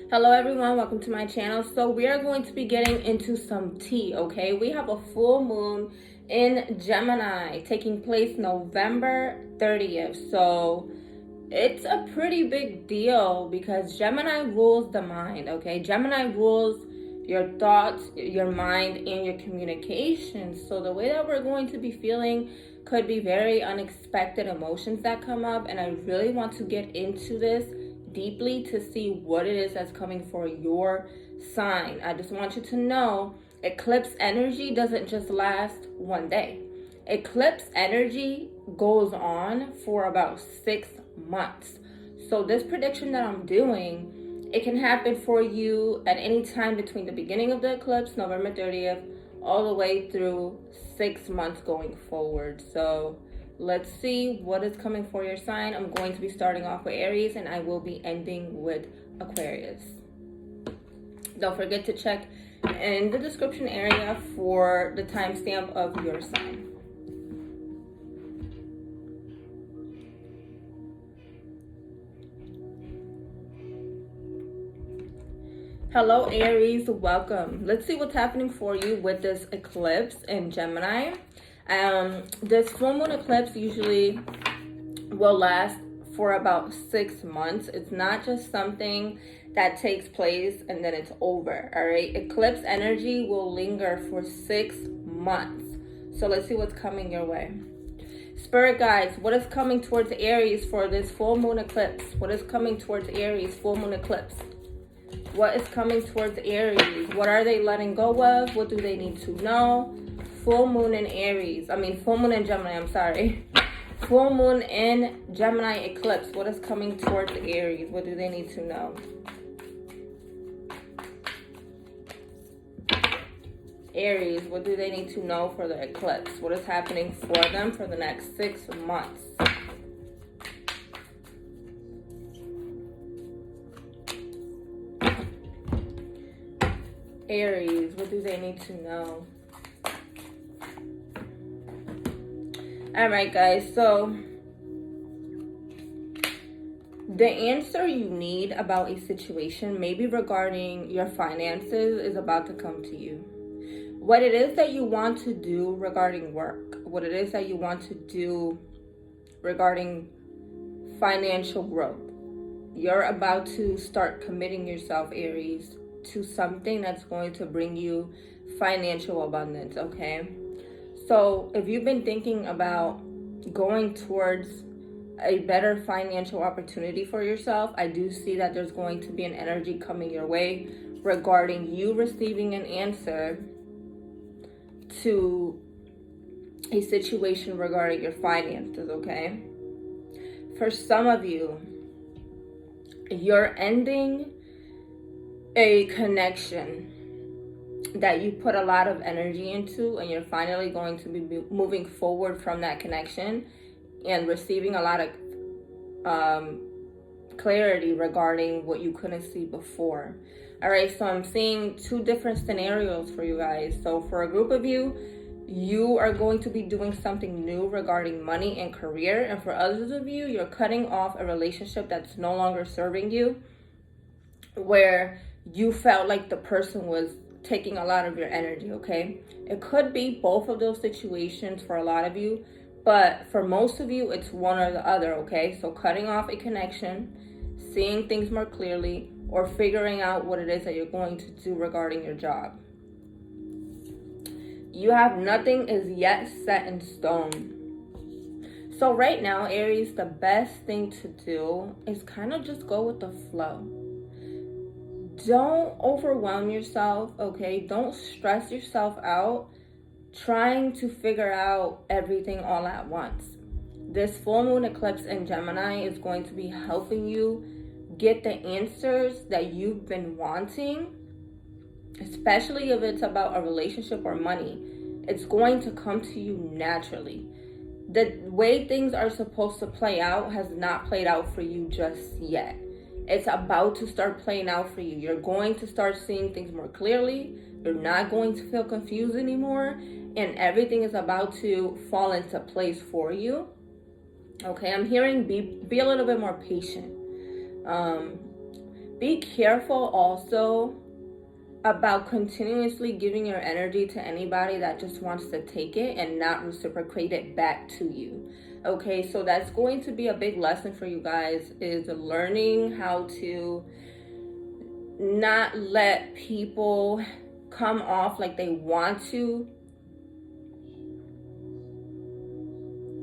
Hello everyone, welcome to my channel. So we are going to be getting into some tea, okay? We have a full moon in Gemini taking place November 30th. So it's a pretty big deal because Gemini rules the mind, okay? Gemini rules your thoughts, your mind, and your communication. So the way that we're going to be feeling could be very unexpected emotions that come up, and I really want to get into this deeply to see what it is that's coming for your sign. I just want you to know eclipse energy doesn't just last one day. Eclipse energy goes on for about 6 months. So this prediction that I'm doing, it can happen for you at any time between the beginning of the eclipse, November 30th, all the way through 6 months going forward. So let's see what is coming for your sign. I'm going to be starting off with Aries and I will be ending with Aquarius. Don't forget to check in the description area for the timestamp of your sign. Hello Aries, welcome. Let's see what's happening for you with this eclipse in Gemini. This full moon eclipse usually will last for about 6 months. It's not just something that takes place and then it's over, all right? Eclipse energy will linger for 6 months. So let's see what's coming your way. Spirit guides, what is coming towards Aries for this full moon eclipse? What is coming towards Aries full moon eclipse? What is coming towards Aries? What are they letting go of? What do they need to know? Full moon in Aries. Full moon in Gemini, I'm sorry. Full moon in Gemini eclipse. What is coming towards Aries? What do they need to know? Aries, what do they need to know for the eclipse? What is happening for them for the next 6 months? Aries, what do they need to know? All right, guys, so the answer you need about a situation, maybe regarding your finances, is about to come to you. What it is that you want to do regarding work, what it is that you want to do regarding financial growth, you're about to start committing yourself, Aries, to something that's going to bring you financial abundance, okay? So if you've been thinking about going towards a better financial opportunity for yourself, I do see that there's going to be an energy coming your way regarding you receiving an answer to a situation regarding your finances, okay? For some of you, you're ending a connection that you put a lot of energy into, and you're finally going to be moving forward from that connection and receiving a lot of clarity regarding what you couldn't see before. All right, so I'm seeing 2 different scenarios for you guys. So for a group of you, you are going to be doing something new regarding money and career, and for others of you, you're cutting off a relationship that's no longer serving you, where you felt like the person was taking a lot of your energy, okay? It could be both of those situations for a lot of you, but for most of you, it's one or the other, okay? So cutting off a connection, seeing things more clearly, or figuring out what it is that you're going to do regarding your job. You have nothing is yet set in stone. So right now, Aries, the best thing to do is kind of just go with the flow. Don't overwhelm yourself, okay? Don't stress yourself out trying to figure out everything all at once. This full moon eclipse in Gemini is going to be helping you get the answers that you've been wanting, especially if it's about a relationship or money. It's going to come to you naturally. The way things are supposed to play out has not played out for you just yet. It's about to start playing out for you. You're going to start seeing things more clearly. You're not going to feel confused anymore. And everything is about to fall into place for you. Okay, I'm hearing be a little bit more patient. Be careful also about continuously giving your energy to anybody that just wants to take it and not reciprocate it back to you. Okay, so that's going to be a big lesson for you guys, is learning how to not let people come off like they want to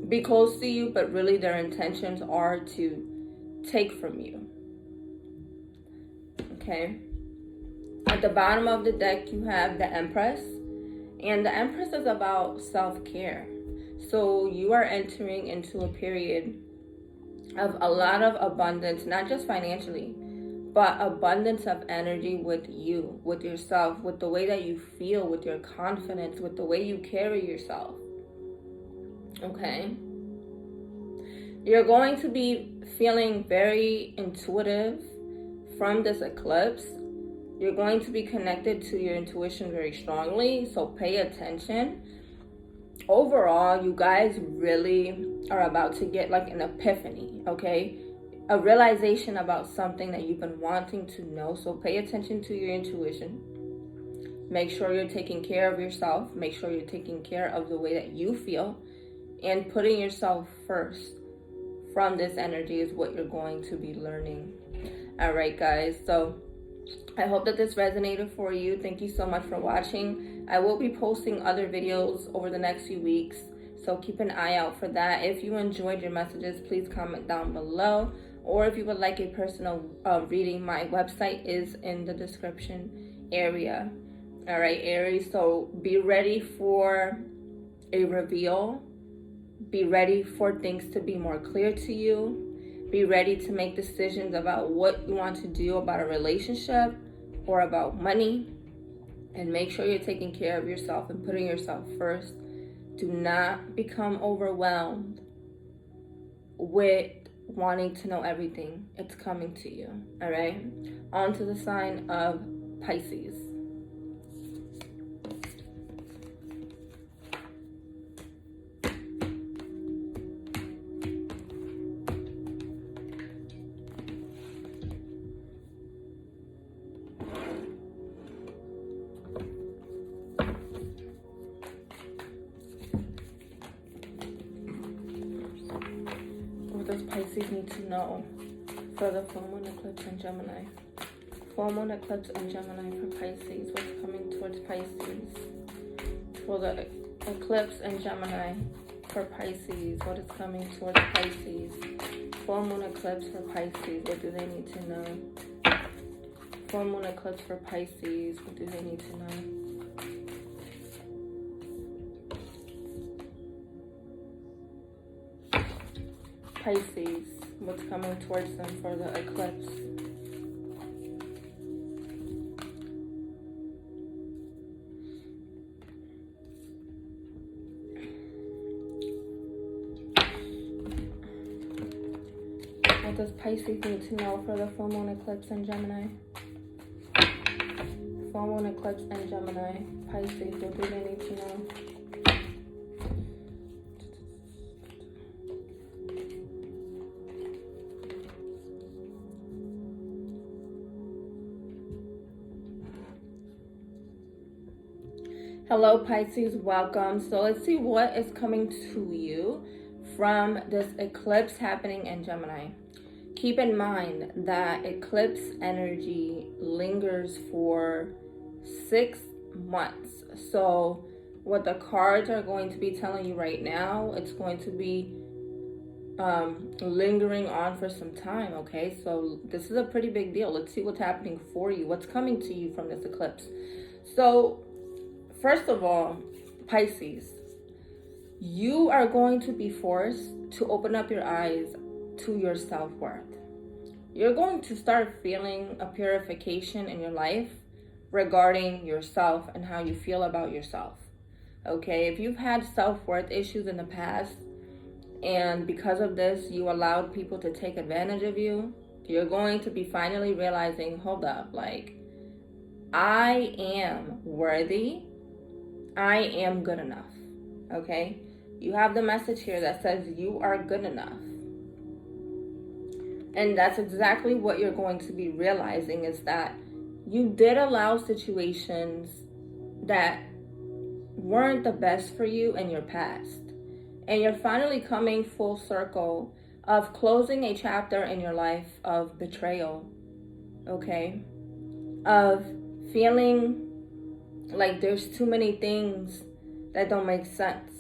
be close to you, but really their intentions are to take from you. Okay. At the bottom of the deck, you have the Empress. And the Empress is about self-care. So you are entering into a period of a lot of abundance, not just financially, but abundance of energy with you, with yourself, with the way that you feel, with your confidence, with the way you carry yourself. Okay? You're going to be feeling very intuitive from this eclipse. You're going to be connected to your intuition very strongly, so pay attention. Overall, you guys really are about to get like an epiphany, okay? A realization about something that you've been wanting to know, so pay attention to your intuition. Make sure you're taking care of yourself. Make sure you're taking care of the way that you feel, and putting yourself first from this energy is what you're going to be learning. All right, guys, so I hope that this resonated for you. Thank you so much for watching. I will be posting other videos over the next few weeks, so keep an eye out for that. If you enjoyed your messages, please comment down below. Or if you would like a personal reading, my website is in the description area. All right, Aries, so be ready for a reveal. Be ready for things to be more clear to you. Be ready to make decisions about what you want to do about a relationship or about money. And make sure you're taking care of yourself and putting yourself first. Do not become overwhelmed with wanting to know everything. It's coming to you, all right? On to the sign of Pisces. What does Pisces need to know for the full moon eclipse in Gemini? Full moon eclipse in Gemini for Pisces. What's coming towards Pisces? For the eclipse in Gemini for Pisces. What is coming towards Pisces? Full moon eclipse for Pisces. What do they need to know? Full moon eclipse for Pisces. What do they need to know? Pisces, what's coming towards them for the eclipse? What does Pisces need to know for the full moon eclipse in Gemini? Full moon eclipse in Gemini. Pisces, what do they need to know? Hello Pisces, welcome. So let's see what is coming to you from this eclipse happening in Gemini. Keep in mind that eclipse energy lingers for 6 months. So what the cards are going to be telling you right now, it's going to be lingering on for some time, okay? So this is a pretty big deal. Let's see what's happening for you, what's coming to you from this eclipse. So first of all, Pisces, you are going to be forced to open up your eyes to your self-worth. You're going to start feeling a purification in your life regarding yourself and how you feel about yourself. Okay, if you've had self-worth issues in the past, and because of this, you allowed people to take advantage of you, you're going to be finally realizing, hold up, like, I am worthy. I am good enough, okay? You have the message here that says you are good enough. And that's exactly what you're going to be realizing, is that you did allow situations that weren't the best for you in your past. And you're finally coming full circle of closing a chapter in your life of betrayal, okay? Of feeling like there's too many things that don't make sense.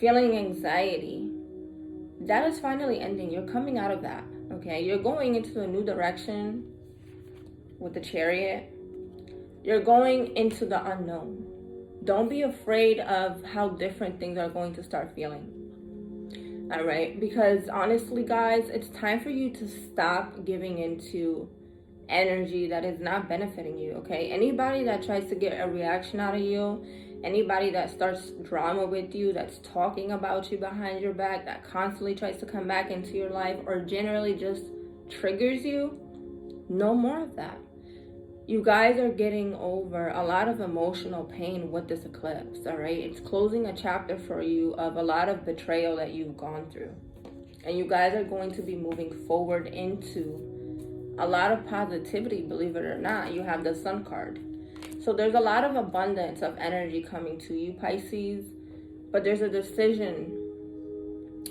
Feeling anxiety. That is finally ending. You're coming out of that, okay? You're going into a new direction with the Chariot. You're going into the unknown. Don't be afraid of how different things are going to start feeling. All right? Because honestly, guys, it's time for you to stop giving into energy that is not benefiting you, okay? Anybody that tries to get a reaction out of you, anybody that starts drama with you, that's talking about you behind your back, that constantly tries to come back into your life, or generally just triggers you, no more of that. You guys are getting over a lot of emotional pain with this eclipse, all right? It's closing a chapter for you of a lot of betrayal that you've gone through. And you guys are going to be moving forward into a lot of positivity, believe it or not. You have the Sun card. So there's a lot of abundance of energy coming to you, Pisces. But there's a decision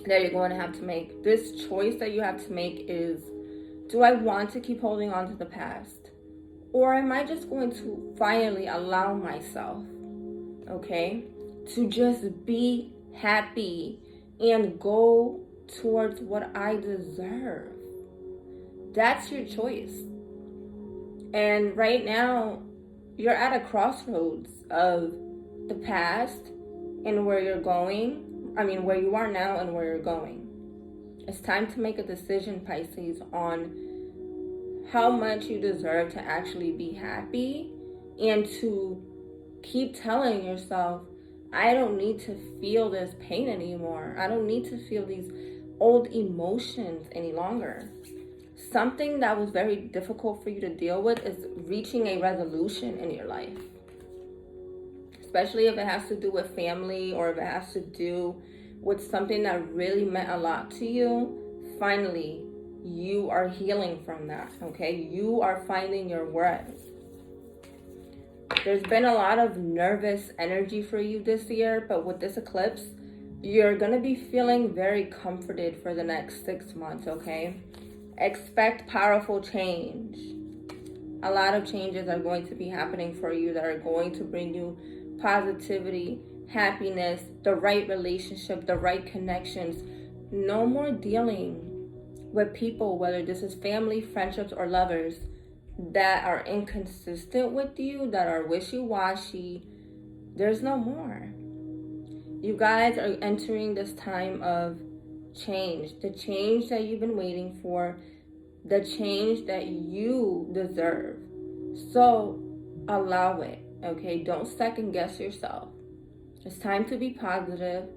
that you're going to have to make. This choice that you have to make is, do I want to keep holding on to the past? Or am I just going to finally allow myself, okay, to just be happy and go towards what I deserve? That's your choice. And right now, you're at a crossroads of the past and where you're going. I mean, where you are now and where you're going. It's time to make a decision, Pisces, on how much you deserve to actually be happy, and to keep telling yourself, I don't need to feel this pain anymore. I don't need to feel these old emotions any longer. Something that was very difficult for you to deal with is reaching a resolution in your life. Especially if it has to do with family, or if it has to do with something that really meant a lot to you. Finally, you are healing from that, okay? You are finding your worth. There's been a lot of nervous energy for you this year, but with this eclipse, you're going to be feeling very comforted for the next 6 months, okay? Expect powerful change. A lot of changes are going to be happening for you that are going to bring you positivity, happiness, the right relationship, the right connections. No more dealing with people, whether this is family, friendships, or lovers, that are inconsistent with you, that are wishy-washy. There's no more. You guys are entering this time of change. The change that you've been waiting for. The change that you deserve. So allow it, okay? Don't second guess yourself. It's time to be positive.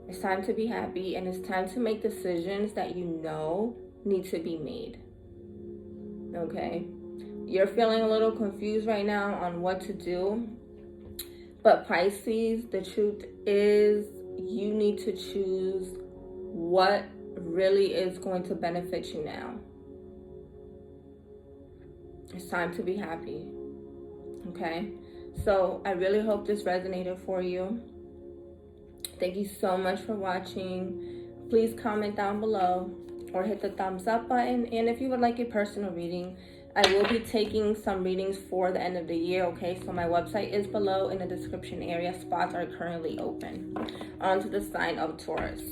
It's time to be happy. And it's time to make decisions that you know need to be made, okay? You're feeling a little confused right now on what to do, but Pisces, the truth is, you need to choose what really is going to benefit you now. It's time to be happy, okay? So I really hope this resonated for you. Thank you so much for watching. Please comment down below or hit the thumbs up button. And if you would like a personal reading, I will be taking some readings for the end of the year, okay? So my website is below in the description area. Spots are currently open. On to the sign of Taurus.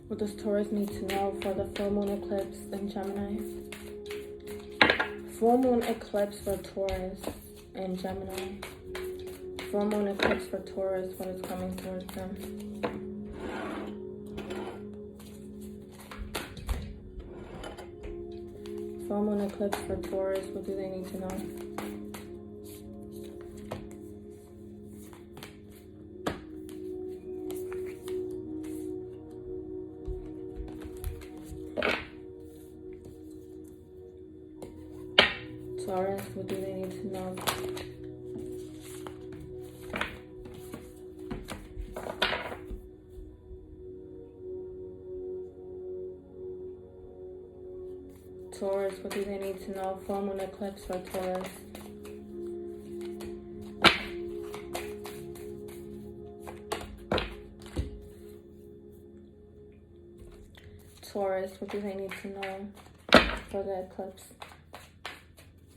What does Taurus need to know for the full moon eclipse in Gemini? Full moon eclipse for Taurus and Gemini. Full moon eclipse for Taurus, what is coming towards them? Full moon eclipse for Taurus, what do they need to know? Taurus. Taurus, what do they need to know? Taurus, what do they need to know? Full moon eclipse for Taurus. Taurus, what do they need to know for the eclipse?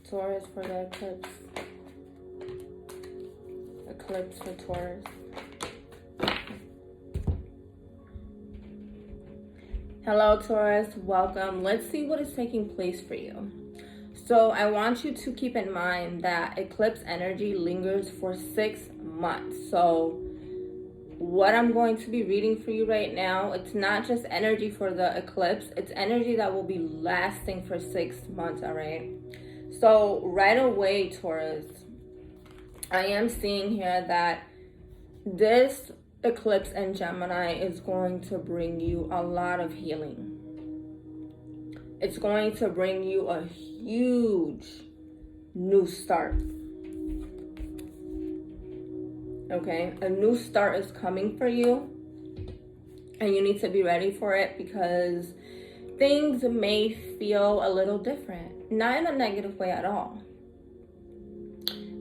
Taurus for the eclipse. Eclipse for Taurus. Hello Taurus, welcome. Let's see what is taking place for you. So I want you to keep in mind that eclipse energy lingers for 6 months. So what I'm going to be reading for you right now, it's not just energy for the eclipse, it's energy that will be lasting for 6 months, all right? So right away, Taurus, I am seeing here that this eclipse in Gemini is going to bring you a lot of healing. It's going to bring you a huge new start. Okay, a new start is coming for you, and you need to be ready for it because things may feel a little different, not in a negative way at all.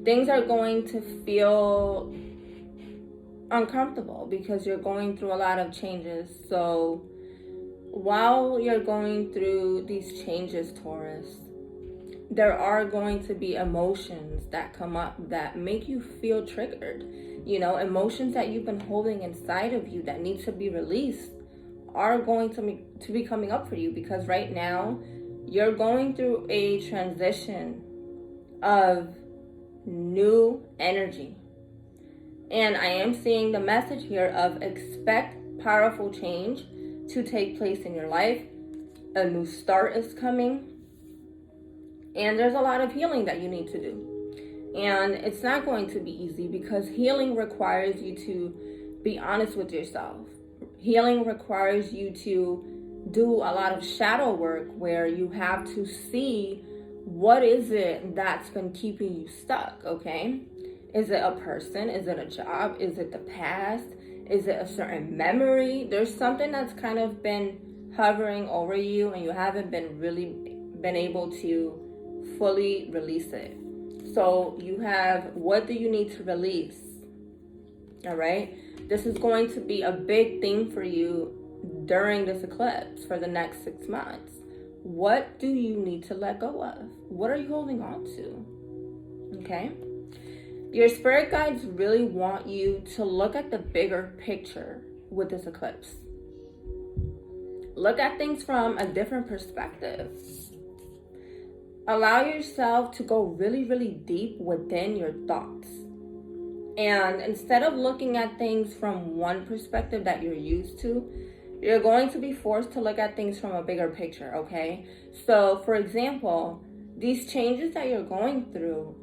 Things are going to feel uncomfortable because you're going through a lot of changes. So while you're going through these changes, Taurus, there are going to be emotions that come up that make you feel triggered. You know, emotions that you've been holding inside of you that need to be released are going to be coming up for you, because right now you're going through a transition of new energy. And I am seeing the message here of expect powerful change to take place in your life. A new start is coming. And there's a lot of healing that you need to do. And it's not going to be easy because healing requires you to be honest with yourself. Healing requires you to do a lot of shadow work where you have to see what is it that's been keeping you stuck, okay? Is it a person? Is it a job? Is it the past? Is it a certain memory? There's something that's kind of been hovering over you and you haven't been able to fully release it. So you have, what do you need to release? All right. This is going to be a big thing for you during this eclipse for the next 6 months. What do you need to let go of? What are you holding on to? Okay. Your spirit guides really want you to look at the bigger picture with this eclipse. Look at things from a different perspective. Allow yourself to go really, really deep within your thoughts. And instead of looking at things from one perspective that you're used to, you're going to be forced to look at things from a bigger picture, okay? So, for example, these changes that you're going through,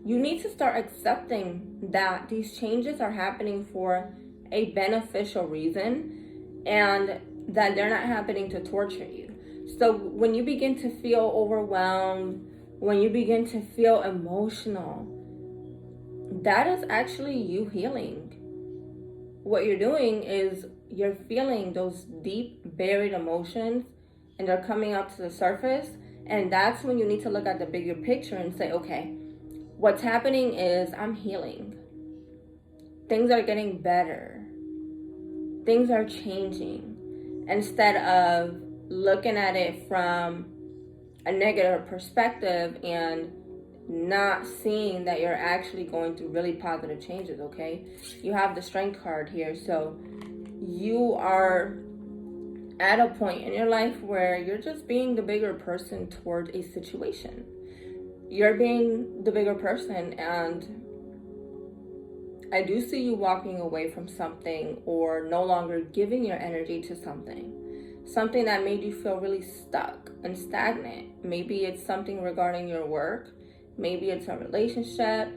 you need to start accepting that these changes are happening for a beneficial reason and that they're not happening to torture you. So when you begin to feel overwhelmed, when you begin to feel emotional, that is actually you healing. What you're doing is you're feeling those deep buried emotions and they're coming up to the surface. And that's when you need to look at the bigger picture and say, okay, what's happening is I'm healing. Things are getting better. Things are changing. Instead of looking at it from a negative perspective and not seeing that you're actually going through really positive changes, okay? You have the Strength card here. So you are at a point in your life where you're just being the bigger person towards a situation. You're being the bigger person, and I do see you walking away from something or no longer giving your energy to something that made you feel really stuck and stagnant. Maybe it's something regarding your work. Maybe it's a relationship.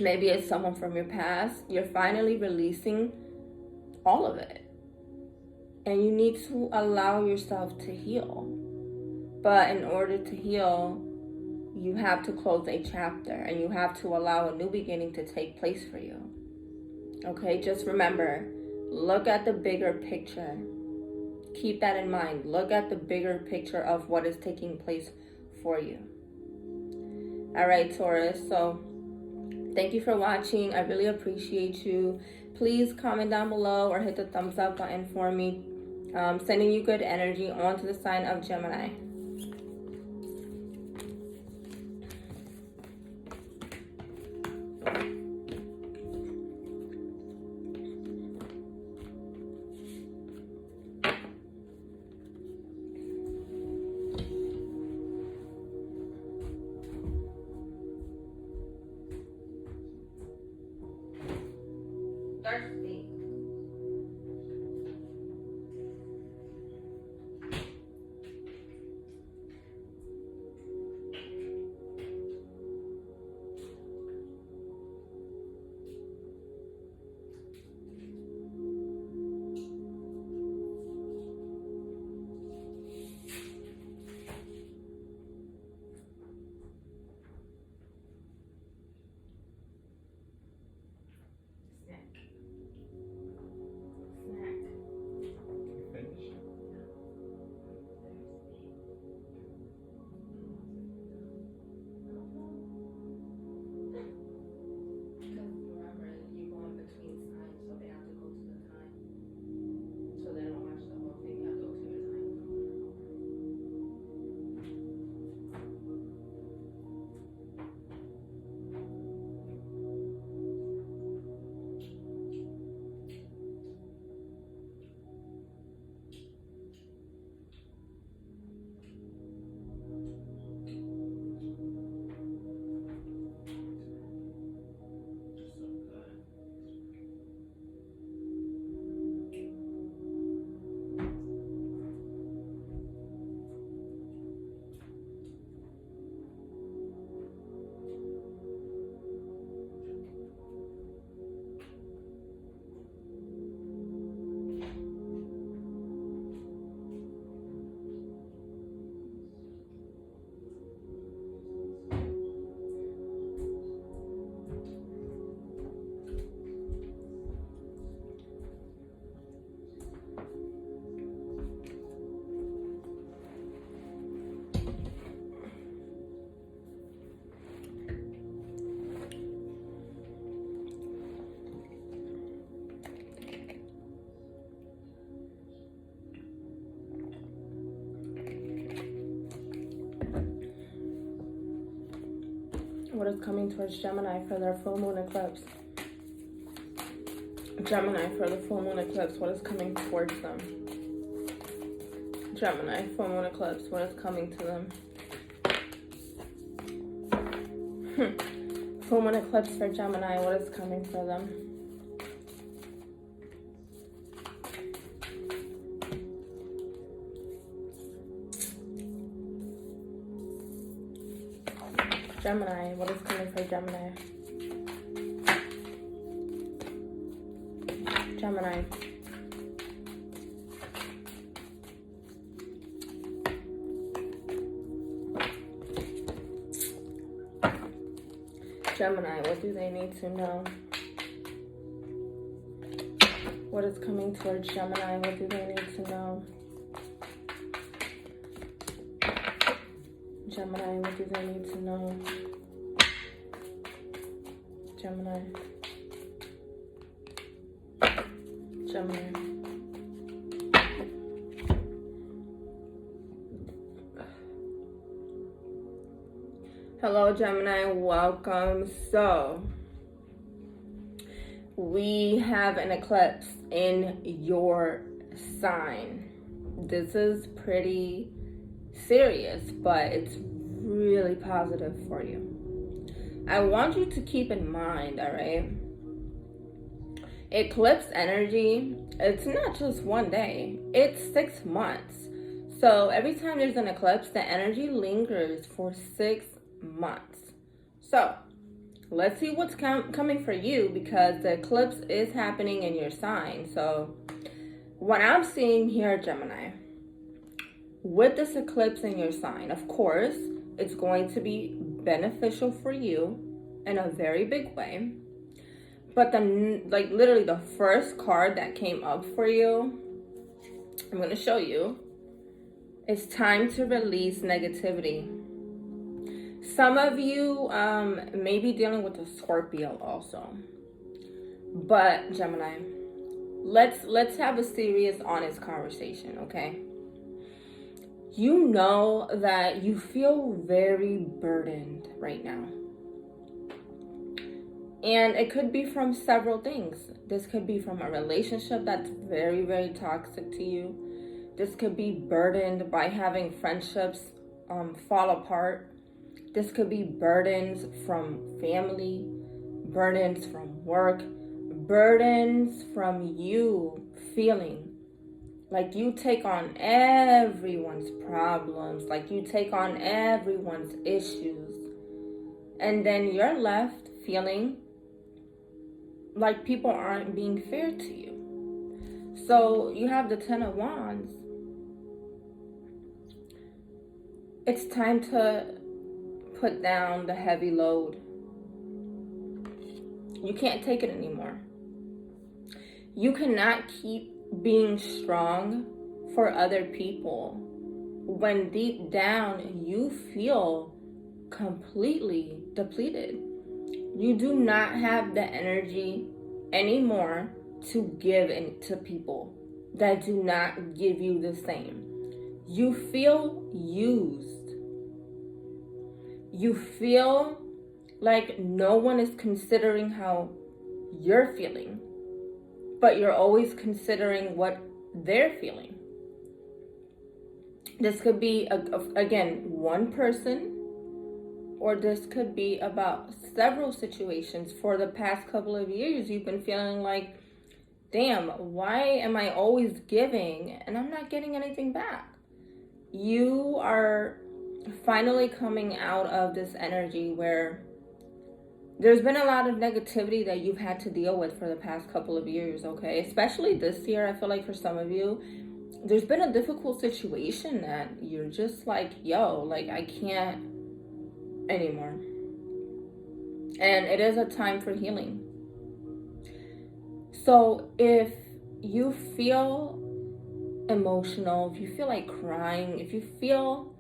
Maybe it's someone from your past. You're finally releasing all of it. And you need to allow yourself to heal. But in order to heal, you have to close a chapter and you have to allow a new beginning to take place for you. Okay, just remember, look at the bigger picture. Keep that in mind. Look at the bigger picture of what is taking place for you. All right, Taurus. So thank you for watching. I really appreciate you. Please comment down below or hit the thumbs up button for me. Sending you good energy onto the sign of Gemini. Thirsty. What is coming towards Gemini for their full moon eclipse? Gemini for the full moon eclipse, what is coming towards them? Gemini, full moon eclipse, what is coming to them? Full moon eclipse for Gemini, what is coming for them? Gemini, what is coming for Gemini? Gemini. Gemini, what do they need to know? What is coming towards Gemini? What do they need to know? Gemini, what do they need to know? Gemini. Gemini. Hello, Gemini. Welcome. So, we have an eclipse in your sign. This is pretty serious, but it's really positive for you. I want you to keep in mind, all right? Eclipse energy, it's not just one day, it's 6 months. So every time there's an eclipse, the energy lingers for 6 months. So let's see what's coming for you, because the eclipse is happening in your sign. So what I'm seeing here, Gemini, with this eclipse in your sign, of course, It's going to be beneficial for you in a very big way. But literally the first card that came up for you, I'm going to show you. It's time to release negativity. Some of you may be dealing with a Scorpio also. But Gemini, let's have a serious, honest conversation, okay? You know that you feel very burdened right now. And it could be from several things. This could be from a relationship that's very, very toxic to you. This could be burdened by having friendships fall apart. This could be burdens from family, burdens from work, burdens from you feeling like you take on everyone's problems, like you take on everyone's issues. And then you're left feeling like people aren't being fair to you. So you have the Ten of Wands. It's time to put down the heavy load. You can't take it anymore. You cannot keep being strong for other people when deep down you feel completely depleted. You do not have the energy anymore to give to people that do not give you the same. You feel used. You feel like no one is considering how you're feeling, but you're always considering what they're feeling. This could be, again, one person, or this could be about several situations. For the past couple of years, you've been feeling like, damn, why am I always giving and I'm not getting anything back? You are finally coming out of this energy where there's been a lot of negativity that you've had to deal with for the past couple of years, okay? Especially this year, I feel like for some of you, there's been a difficult situation that you're just like, yo, like I can't anymore. And it is a time for healing. So if you feel emotional, if you feel like crying, if you feel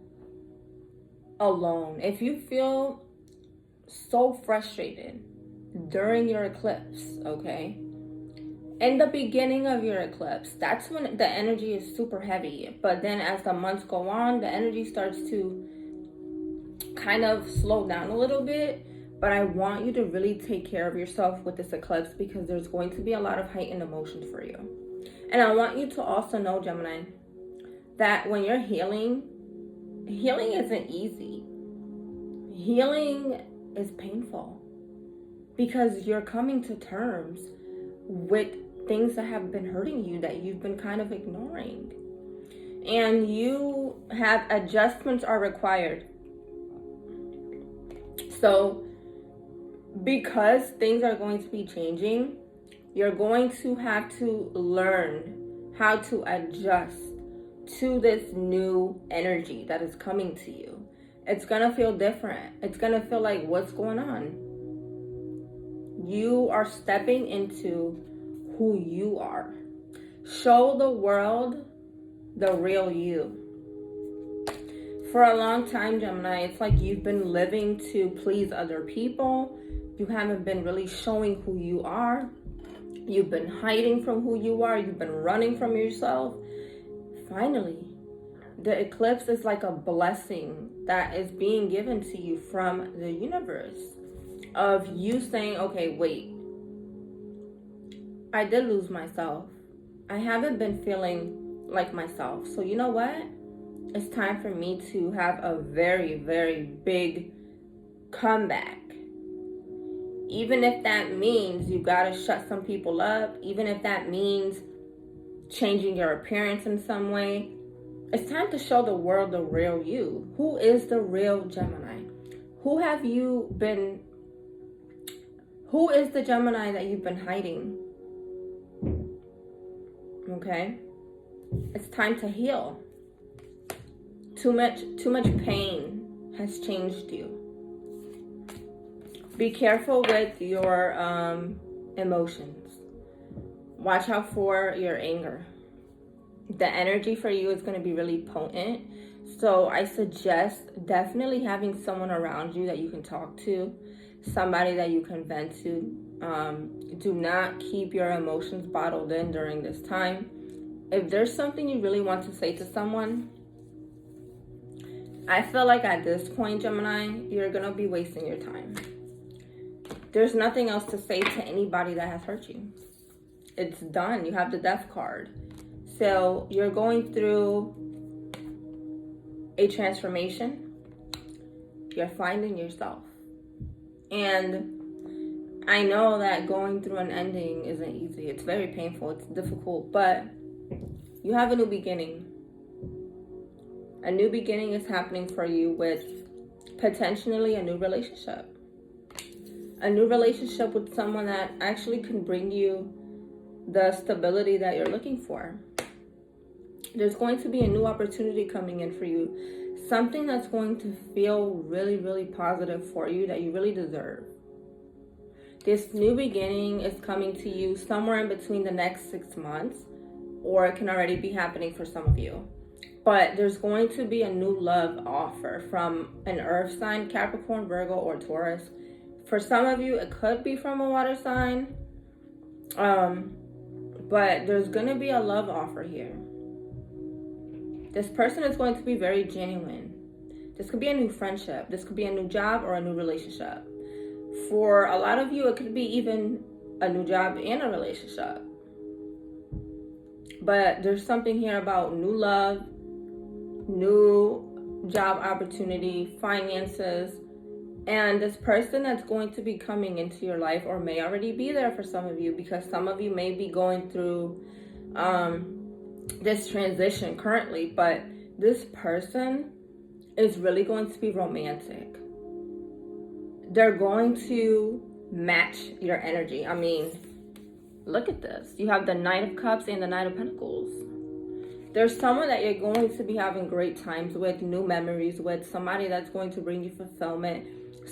alone, if you feel so frustrated during your eclipse, okay? In the beginning of your eclipse, that's when the energy is super heavy. But then as the months go on, the energy starts to kind of slow down a little bit. But I want you to really take care of yourself with this eclipse because there's going to be a lot of heightened emotions for you. And I want you to also know, Gemini, that when you're healing isn't easy. Healing is painful because you're coming to terms with things that have been hurting you that you've been kind of ignoring. And you have adjustments are required. So because things are going to be changing, you're going to have to learn how to adjust to this new energy that is coming to you. It's gonna feel different. It's gonna feel like, what's going on? You are stepping into who you are. Show the world the real you. For a long time, Gemini, it's like you've been living to please other people. You haven't been really showing who you are. You've been hiding from who you are. You've been running from yourself. Finally, the eclipse is like a blessing that is being given to you from the universe of you saying, okay, wait, I did lose myself. I haven't been feeling like myself. So you know what? It's time for me to have a very, very big comeback. Even if that means you gotta shut some people up, even if that means changing your appearance in some way, it's time to show the world the real you. Who is the real Gemini? Who is the Gemini that you've been hiding? Okay? It's time to heal. Too much pain has changed you. Be careful with your emotions. Watch out for your anger. The energy for you is going to be really potent. So I suggest definitely having someone around you that you can talk to, somebody that you can vent to. Do not keep your emotions bottled in during this time. If there's something you really want to say to someone, I feel like at this point, Gemini, you're going to be wasting your time. There's nothing else to say to anybody that has hurt you. It's done. You have the Death card. So you're going through a transformation. You're finding yourself. And I know that going through an ending isn't easy. It's very painful. It's difficult. But you have a new beginning. A new beginning is happening for you with potentially a new relationship. A new relationship with someone that actually can bring you the stability that you're looking for. There's going to be a new opportunity coming in for you. Something that's going to feel really, really positive for you that you really deserve. This new beginning is coming to you somewhere in between the next 6 months, or it can already be happening for some of you. But there's going to be a new love offer from an earth sign, Capricorn, Virgo, or Taurus. For some of you, it could be from a water sign. But there's going to be a love offer here. This person is going to be very genuine. This could be a new friendship. This could be a new job or a new relationship. For a lot of you, it could be even a new job and a relationship. But there's something here about new love, new job opportunity, finances, and this person that's going to be coming into your life, or may already be there for some of you, because some of you may be going through this transition currently, but this person is really going to be romantic. They're going to match your energy. I mean, look at this. You have the Knight of Cups and the Knight of Pentacles. There's someone that you're going to be having great times with, new memories with, somebody that's going to bring you fulfillment,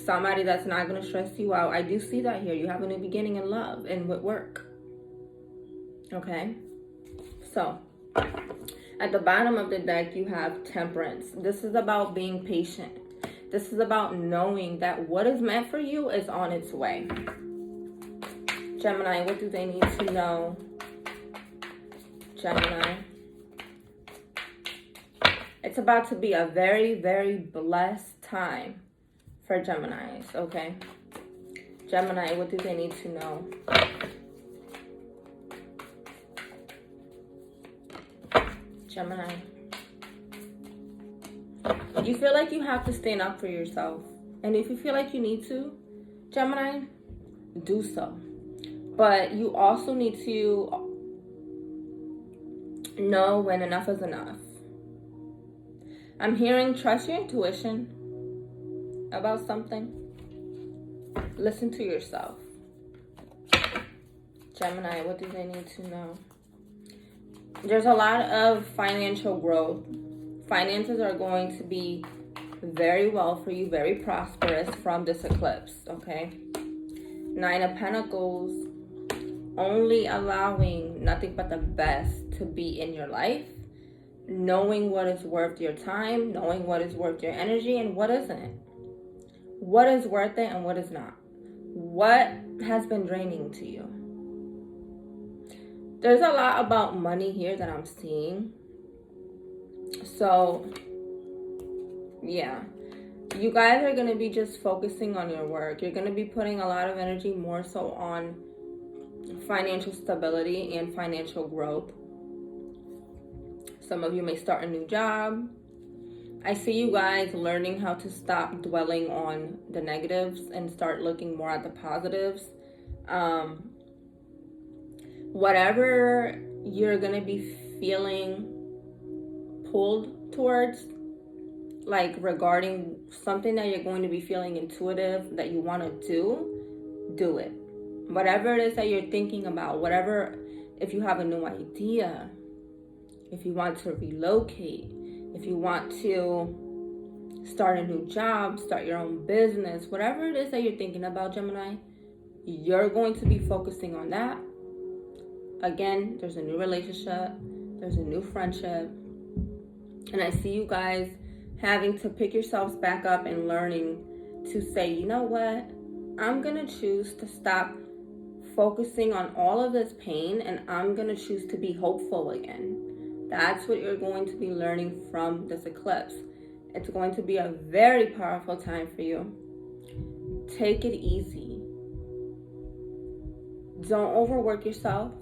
somebody that's not going to stress you out. I do see that here. You have a new beginning in love and with work. Okay? So, at the bottom of the deck, you have Temperance. This is about being patient. This is about knowing that what is meant for you is on its way. Gemini, what do they need to know? Gemini. It's about to be a very, very blessed time for Geminis, okay? Gemini, what do they need to know? Gemini. You feel like you have to stand up for yourself. And if you feel like you need to, Gemini, do so. But you also need to know when enough is enough. I'm hearing trust your intuition about something. Listen to yourself. Gemini, what do they need to know? There's a lot of financial growth. Finances are going to be very well for you, very prosperous from this eclipse, okay? Nine of Pentacles, only allowing nothing but the best to be in your life, knowing what is worth your time, knowing what is worth your energy and what isn't. What is worth it and what is not. What has been draining to you? There's a lot about money here that I'm seeing. So, yeah. You guys are going to be just focusing on your work. You're going to be putting a lot of energy more so on financial stability and financial growth. Some of you may start a new job. I see you guys learning how to stop dwelling on the negatives and start looking more at the positives. Whatever you're going to be feeling pulled towards, like regarding something that you're going to be feeling intuitive that you want to do it. Whatever it is that you're thinking about, whatever, if you have a new idea, if you want to relocate, if you want to start a new job, start your own business, whatever it is that you're thinking about, Gemini, you're going to be focusing on that. Again, there's a new relationship, there's a new friendship, and I see you guys having to pick yourselves back up and learning to say, you know what, I'm gonna choose to stop focusing on all of this pain, and I'm gonna choose to be hopeful again. That's what you're going to be learning from this eclipse. It's going to be a very powerful time for you. Take it easy. Don't overwork yourself.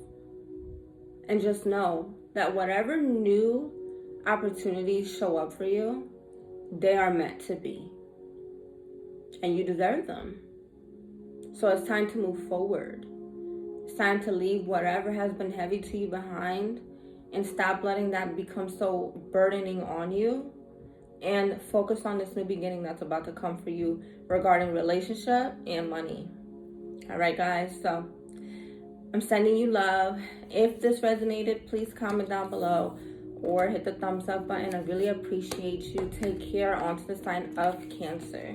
And just know that whatever new opportunities show up for you, they are meant to be. And you deserve them. So it's time to move forward. It's time to leave whatever has been heavy to you behind and stop letting that become so burdening on you, and focus on this new beginning that's about to come for you regarding relationship and money. All right, guys, so I'm sending you love. If this resonated, please comment down below or hit the thumbs up button. I really appreciate you. Take care. On to the sign of Cancer.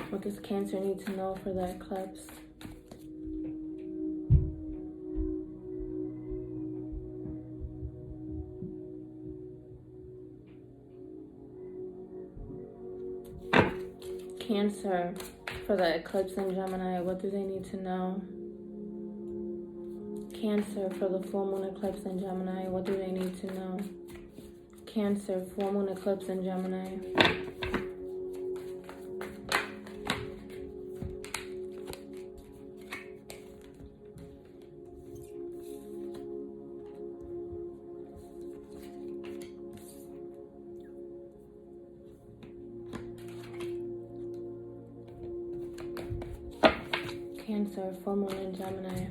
What does Cancer need to know for the eclipse? Cancer, for the eclipse in Gemini, what do they need to know? Cancer, for the full moon eclipse in Gemini, what do they need to know? Cancer, full moon eclipse in Gemini. Cancer, full moon in Gemini.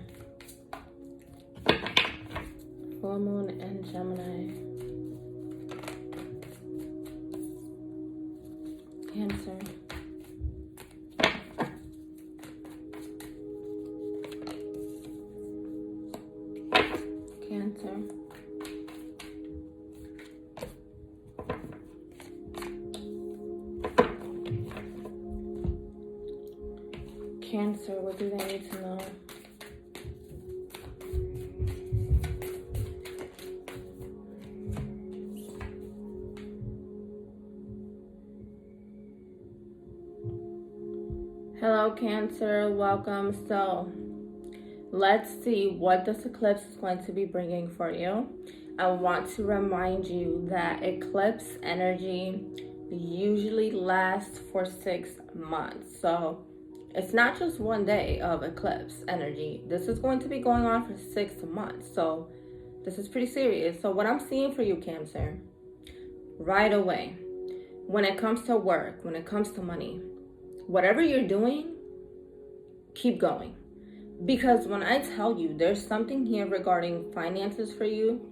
Full moon in Gemini. Cancer. Cancer. Cancer, what do they need to know? Hello, Cancer, welcome. So let's see what this eclipse is going to be bringing for you. I want to remind you that eclipse energy usually lasts for 6 months. So it's not just one day of eclipse energy. This is going to be going on for 6 months. So this is pretty serious. So what I'm seeing for you, Cancer, right away, when it comes to work, when it comes to money, whatever you're doing, keep going. Because when I tell you there's something here regarding finances for you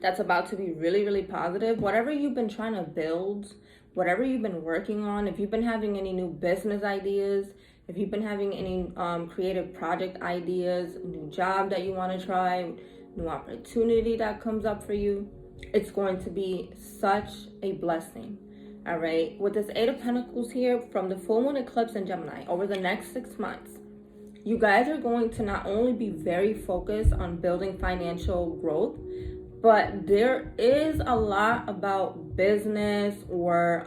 that's about to be really, really positive, whatever you've been trying to build, whatever you've been working on, if you've been having any new business ideas, if you've been having any creative project ideas, new job that you want to try, new opportunity that comes up for you, it's going to be such a blessing. All right, with this 8 of Pentacles here from the full moon eclipse in Gemini over the next 6 months, you guys are going to not only be very focused on building financial growth, but there is a lot about business or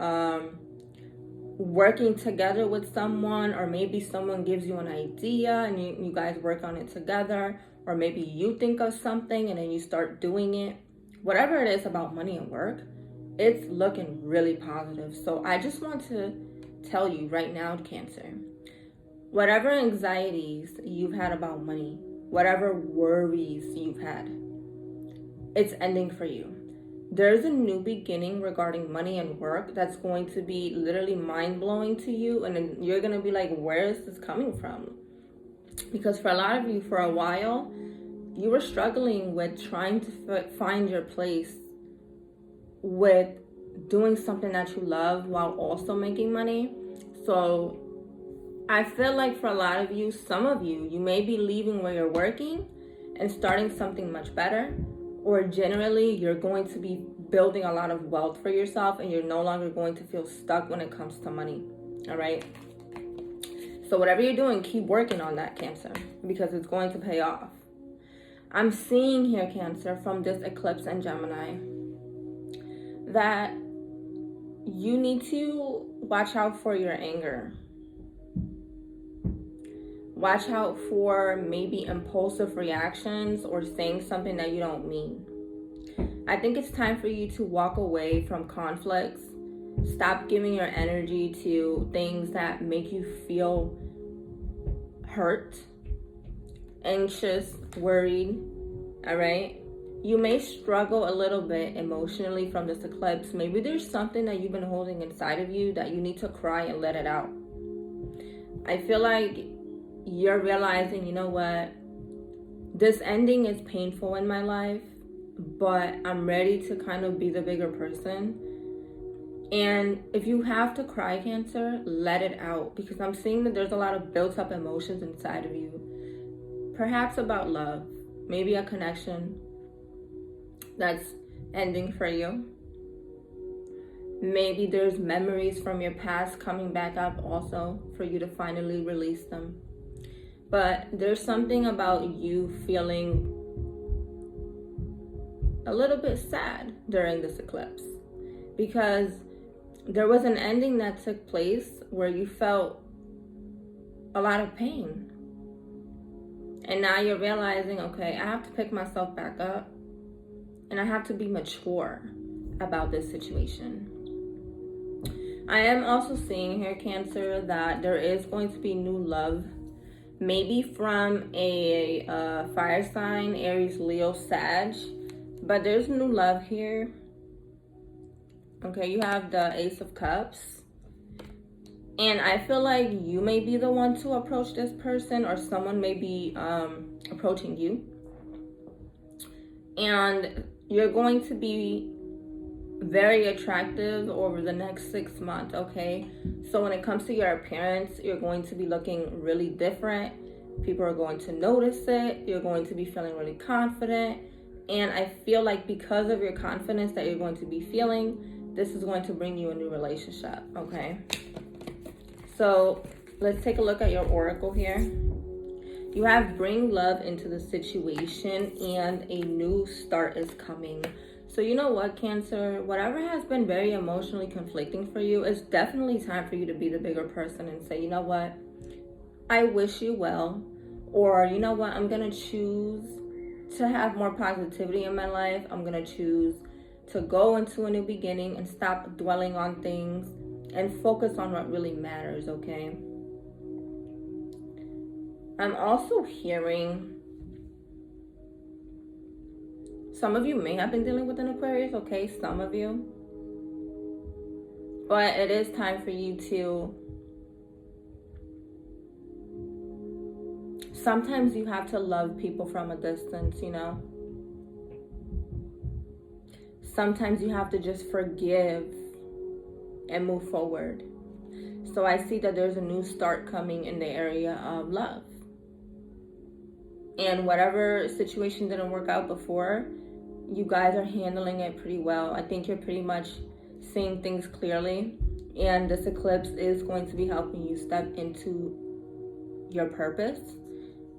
working together with someone, or maybe someone gives you an idea and you guys work on it together, or maybe you think of something and then you start doing it. Whatever it is about money and work, it's looking really positive. So I just want to tell you right now, Cancer, whatever anxieties you've had about money, whatever worries you've had, it's ending for you. There's a new beginning regarding money and work that's going to be literally mind-blowing to you, and then you're going to be like, where is this coming from? Because for a lot of you, for a while, you were struggling with trying to find your place with doing something that you love while also making money. So I feel like for a lot of you, some of you, you may be leaving where you're working and starting something much better, or generally you're going to be building a lot of wealth for yourself and you're no longer going to feel stuck when it comes to money. All right. So whatever you're doing, keep working on that, Cancer, because it's going to pay off. I'm seeing here, Cancer, from this eclipse in Gemini, that you need to watch out for your anger. Watch out for maybe impulsive reactions or saying something that you don't mean. I think it's time for you to walk away from conflicts. Stop giving your energy to things that make you feel hurt, anxious, worried, all right? You may struggle a little bit emotionally from this eclipse. Maybe there's something that you've been holding inside of you that you need to cry and let it out. I feel like you're realizing, you know what? This ending is painful in my life, but I'm ready to kind of be the bigger person. And if you have to cry, Cancer, let it out, because I'm seeing that there's a lot of built up emotions inside of you. Perhaps about love, maybe a connection that's ending for you. Maybe there's memories from your past coming back up also for you to finally release them. But there's something about you feeling a little bit sad during this eclipse, because there was an ending that took place where you felt a lot of pain. And now you're realizing, okay, I have to pick myself back up and I have to be mature about this situation. I am also seeing here, Cancer, that there is going to be new love, maybe from a fire sign, Aries, Leo, Sag, but there's new love here. Okay, you have the Ace of Cups. And I feel like you may be the one to approach this person, or someone may be approaching you. And you're going to be very attractive over the next 6 months, okay? So when it comes to your appearance, you're going to be looking really different. People are going to notice it. You're going to be feeling really confident. And I feel like because of your confidence that you're going to be feeling, this is going to bring you a new relationship, okay? So let's take a look at your oracle here. You have bring love into the situation and a new start is coming. So you know what, Cancer, whatever has been very emotionally conflicting for you, it's definitely time for you to be the bigger person and say, you know what, I wish you well. Or you know what, I'm gonna choose to have more positivity in my life. I'm gonna choose to go into a new beginning and stop dwelling on things and focus on what really matters, okay? I'm also hearing some of you may have been dealing with an Aquarius, okay? Some of you. But it is time for you to... Sometimes you have to love people from a distance, you know? Sometimes you have to just forgive and move forward. So I see that there's a new start coming in the area of love. And whatever situation didn't work out before, you guys are handling it pretty well. I think you're pretty much seeing things clearly. And this eclipse is going to be helping you step into your purpose.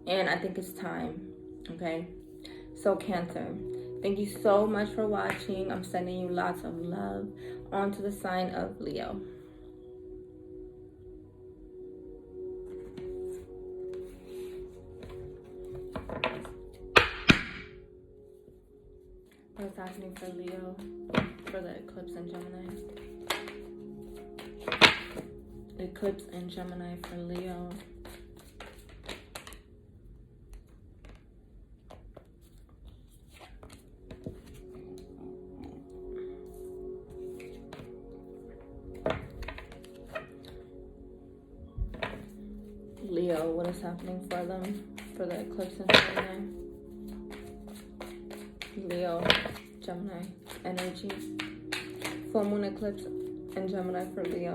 And I think it's time, okay? So Cancer, thank you so much for watching. I'm sending you lots of love onto the sign of Leo. What's happening for Leo for the eclipse in Gemini? Eclipse in Gemini for Leo. Leo, what is happening for them for the eclipse in Gemini? Leo, Gemini energy. Full moon eclipse and Gemini for Leo.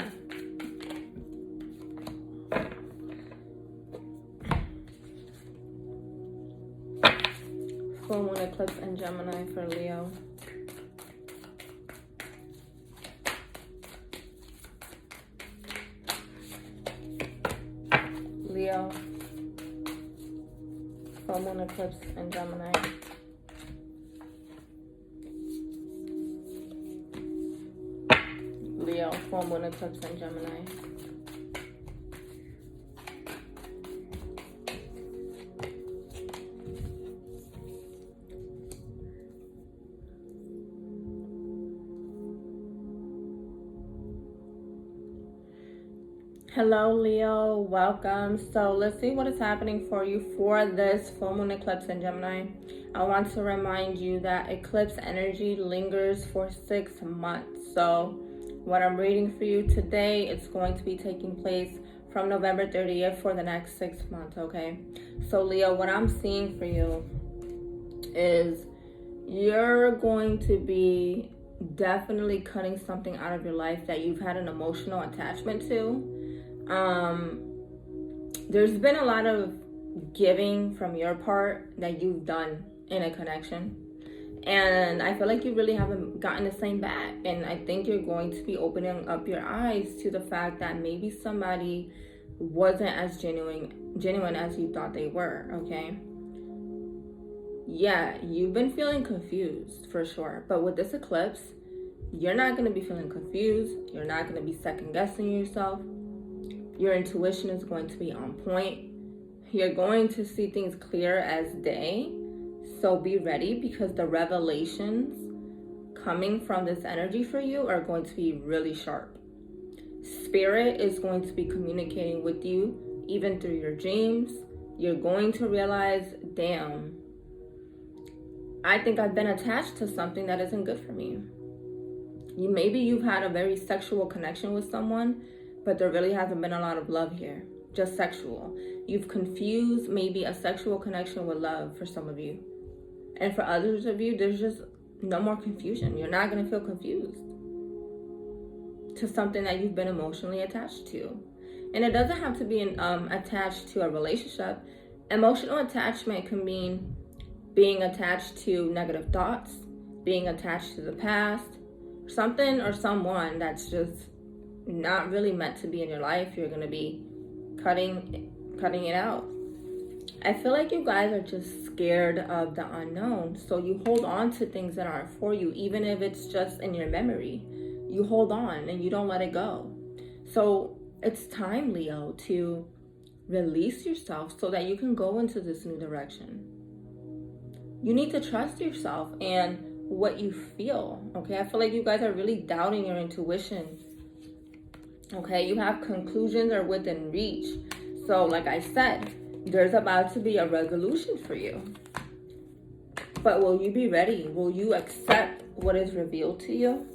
Full moon eclipse and Gemini for Leo. Leo. Full moon eclipse and Gemini. Leo, full moon eclipse and Gemini. Hello Leo, welcome. So let's see what is happening for you for this full moon eclipse in Gemini. I want to remind you that eclipse energy lingers for 6 months. So what I'm reading for you today, it's going to be taking place from November 30th for the next 6 months, okay? So Leo, what I'm seeing for you is you're going to be definitely cutting something out of your life that you've had an emotional attachment to. There's been a lot of giving from your part that you've done in a connection, and I feel like you really haven't gotten the same back. And I think you're going to be opening up your eyes to the fact that maybe somebody wasn't as genuine as you thought they were. Okay, yeah, you've been feeling confused for sure, but with this eclipse, you're not going to be feeling confused. You're not going to be second guessing yourself. Your intuition is going to be on point. You're going to see things clear as day. So be ready, because the revelations coming from this energy for you are going to be really sharp. Spirit is going to be communicating with you even through your dreams. You're going to realize, damn, I think I've been attached to something that isn't good for me. Maybe you've had a very sexual connection with someone, but there really hasn't been a lot of love here, just sexual. You've confused maybe a sexual connection with love for some of you. And for others of you, there's just no more confusion. You're not going to feel confused to something that you've been emotionally attached to. And it doesn't have to be attached to a relationship. Emotional attachment can mean being attached to negative thoughts, being attached to the past, something or someone that's just not really meant to be in your life. You're going to be cutting it out. I feel like you guys are just scared of the unknown. So you hold on to things that aren't for you, even if it's just in your memory. You hold on and you don't let it go. So it's time, Leo, to release yourself so that you can go into this new direction. You need to trust yourself and what you feel, okay? I feel like you guys are really doubting your intuition. Okay, you have conclusions are within reach. So like I said, there's about to be a resolution for you. But will you be ready? Will you accept what is revealed to you?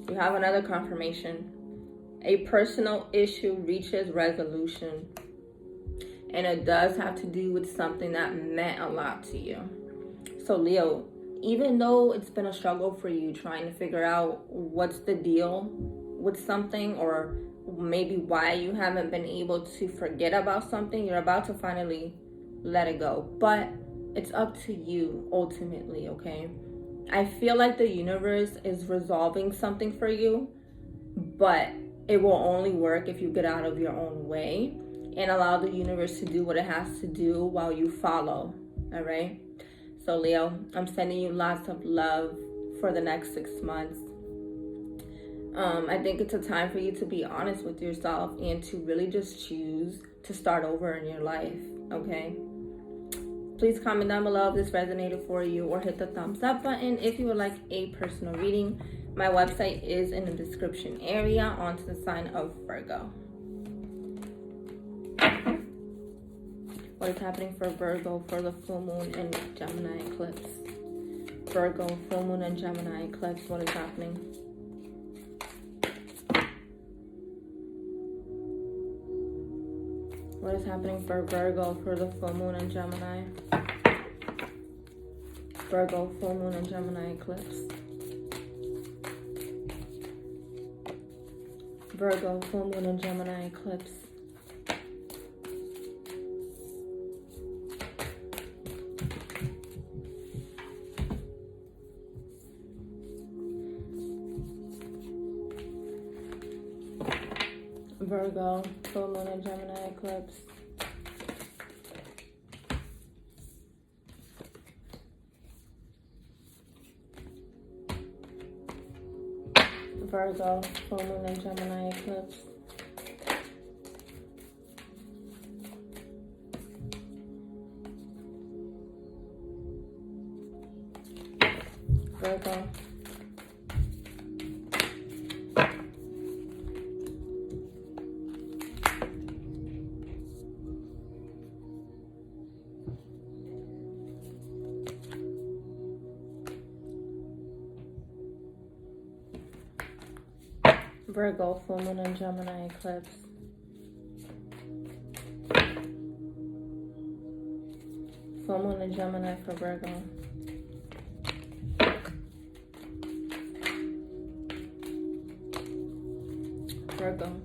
You have another confirmation. A personal issue reaches resolution. And it does have to do with something that meant a lot to you. So Leo, even though it's been a struggle for you trying to figure out what's the deal with something, or maybe why you haven't been able to forget about something, you're about to finally let it go. But it's up to you ultimately, okay? I feel like the universe is resolving something for you, but it will only work if you get out of your own way and allow the universe to do what it has to do while you follow, all right? So Leo, I'm sending you lots of love for the next 6 months. I think it's a time for you to be honest with yourself and to really just choose to start over in your life, okay? Please comment down below if this resonated for you, or hit the thumbs up button if you would like a personal reading. My website is in the description area, onto the sign of Virgo. What is happening for Virgo for the full moon and Gemini eclipse? Virgo, full moon and Gemini eclipse, what is happening? What is happening for Virgo for the full moon and Gemini? Virgo, full moon and Gemini eclipse. Virgo, full moon and Gemini eclipse. Virgo, full moon and Gemini eclipse. Virgo, full moon and Gemini eclipse. Virgo. Virgo, full moon and Gemini eclipse. Full moon and Gemini for Virgo. Virgo.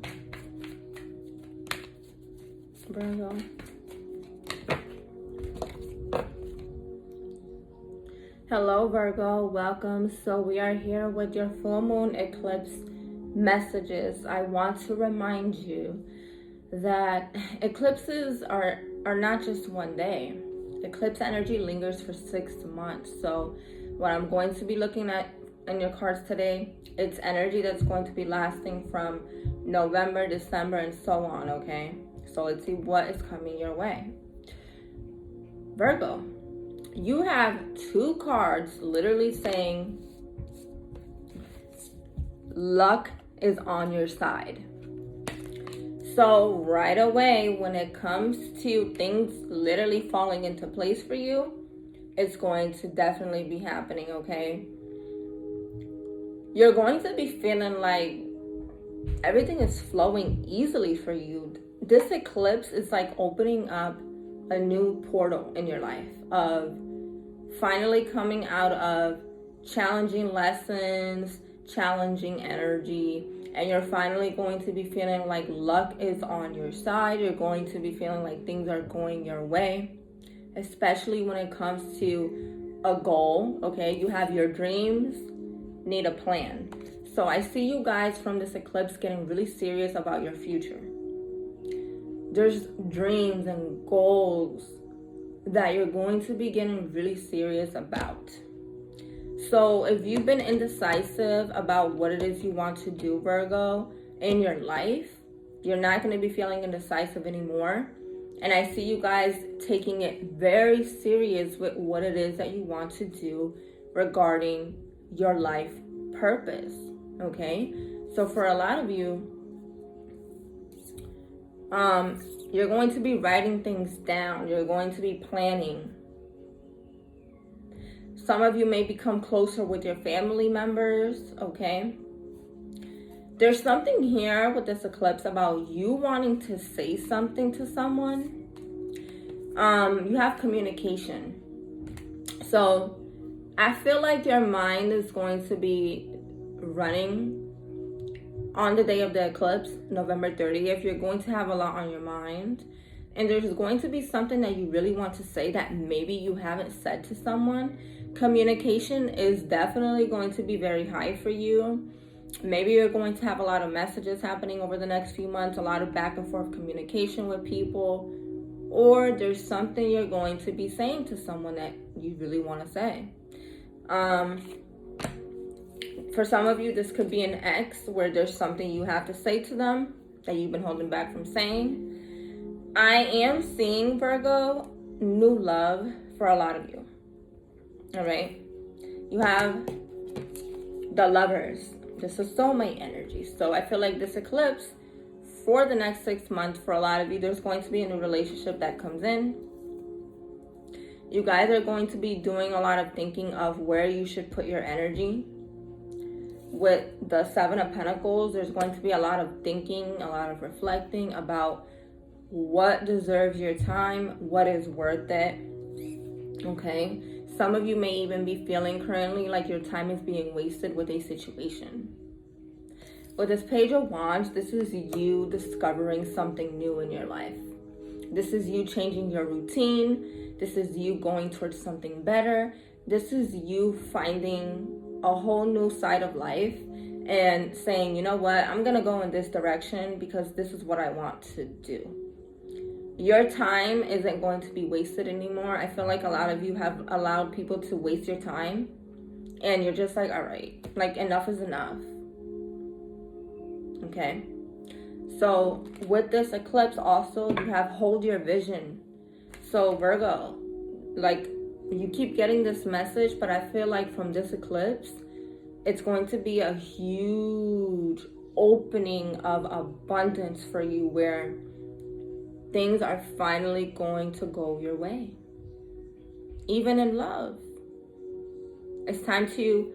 Virgo. Hello Virgo, welcome. So we are here with your full moon eclipse messages. I want to remind you that eclipses are not just one day. Eclipse energy lingers for 6 months. So what I'm going to be looking at in your cards today, it's energy that's going to be lasting from November, December, and so on, okay? So let's see what is coming your way. Virgo, you have 2 cards literally saying luck is on your side. So right away, when it comes to things literally falling into place for you, it's going to definitely be happening, okay? You're going to be feeling like everything is flowing easily for you. This eclipse is like opening up a new portal in your life of finally coming out of challenging lessons, challenging energy, and you're finally going to be feeling like luck is on your side. You're going to be feeling like things are going your way, especially when it comes to a goal, okay? You have your dreams, need a plan. So I see you guys from this eclipse getting really serious about your future. There's dreams and goals that you're going to be getting really serious about. So if you've been indecisive about what it is you want to do, Virgo, in your life, you're not going to be feeling indecisive anymore. And I see you guys taking it very serious with what it is that you want to do regarding your life purpose, okay? So for a lot of you, you're going to be writing things down. You're going to be planning. Some of you may become closer with your family members, okay? There's something here with this eclipse about you wanting to say something to someone. You have communication. So I feel like your mind is going to be running on the day of the eclipse, November 30th. You're going to have a lot on your mind. And there's going to be something that you really want to say that maybe you haven't said to someone. Communication is definitely going to be very high for you. Maybe you're going to have a lot of messages happening over the next few months, a lot of back and forth communication with people. Or there's something you're going to be saying to someone that you really want to say. For some of you, this could be an ex where there's something you have to say to them that you've been holding back from saying. I am seeing, Virgo, new love for a lot of you. All right? You have the Lovers. This is soulmate energy. So I feel like this eclipse, for the next 6 months, for a lot of you, there's going to be a new relationship that comes in. You guys are going to be doing a lot of thinking of where you should put your energy. With the 7 of Pentacles, there's going to be a lot of thinking, a lot of reflecting about what deserves your time, what is worth it, okay? Some of you may even be feeling currently like your time is being wasted with a situation. With this Page of Wands, this is you discovering something new in your life. This is you changing your routine. This is you going towards something better. This is you finding a whole new side of life and saying, you know what, I'm going to go in this direction because this is what I want to do. Your time isn't going to be wasted anymore. I feel like a lot of you have allowed people to waste your time. And you're just like, all right, like enough is enough. Okay? So with this eclipse also, you have hold your vision. So Virgo, like you keep getting this message, but I feel like from this eclipse, it's going to be a huge opening of abundance for you where things are finally going to go your way. Even in love. It's time to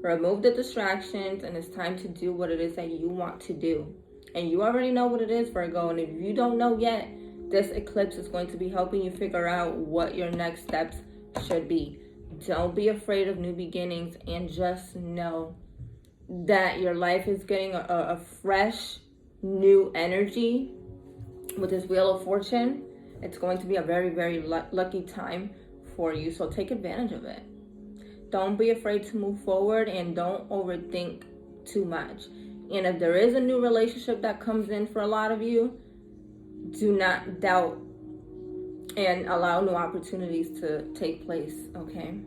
remove the distractions and it's time to do what it is that you want to do. And you already know what it is, Virgo. And if you don't know yet, this eclipse is going to be helping you figure out what your next steps should be. Don't be afraid of new beginnings and just know that your life is getting a fresh, new energy with this Wheel of Fortune. It's going to be a very, very lucky time for you. So take advantage of it. Don't be afraid to move forward and don't overthink too much. And if there is a new relationship that comes in for a lot of you, do not doubt and allow new opportunities to take place, okay?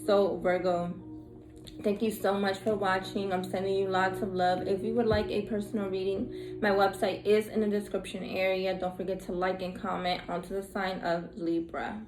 So Virgo, thank you so much for watching. I'm sending you lots of love. If you would like a personal reading, my website is in the description area. Don't forget to like and comment onto the sign of Libra.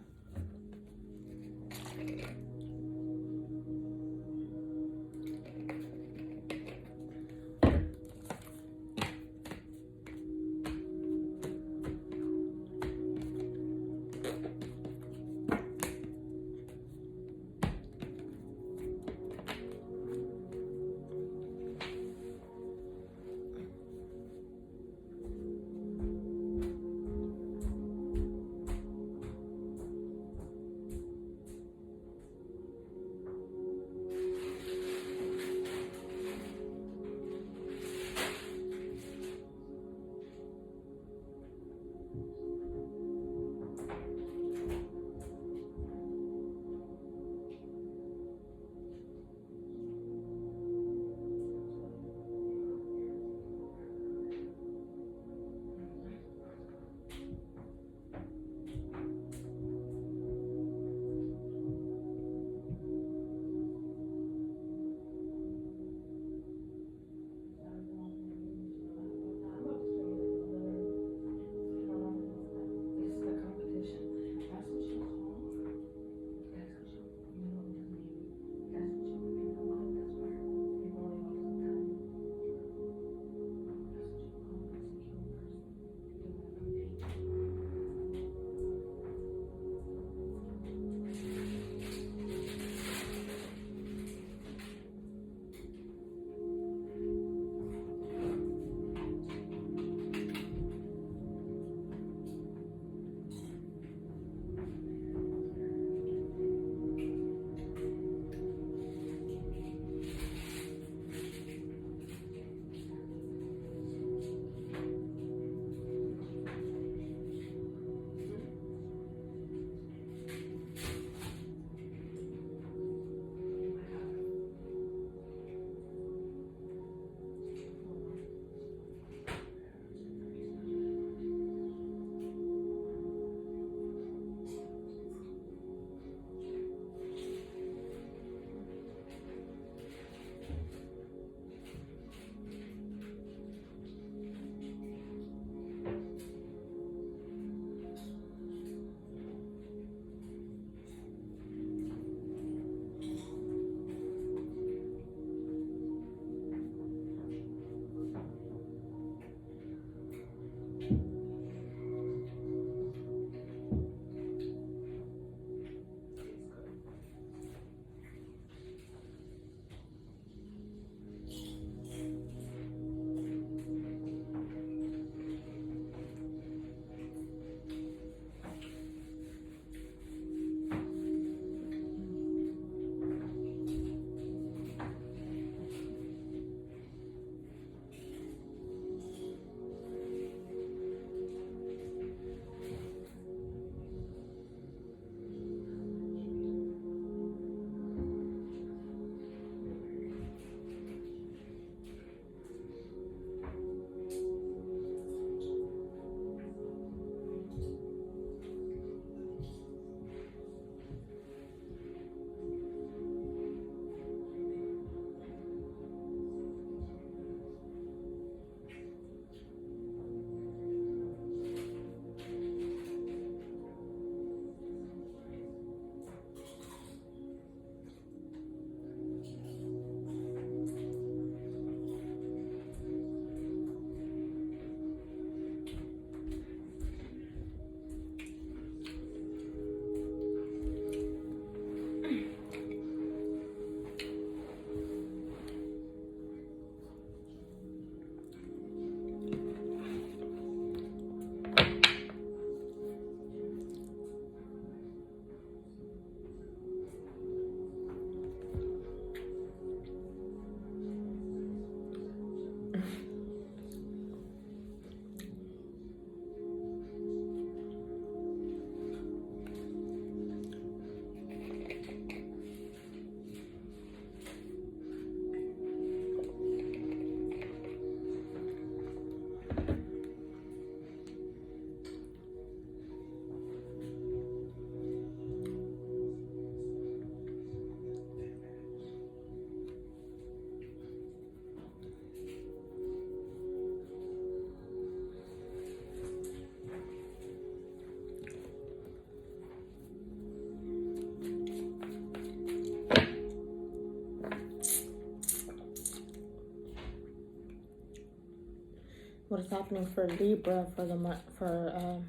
What is happening for Libra for the month, for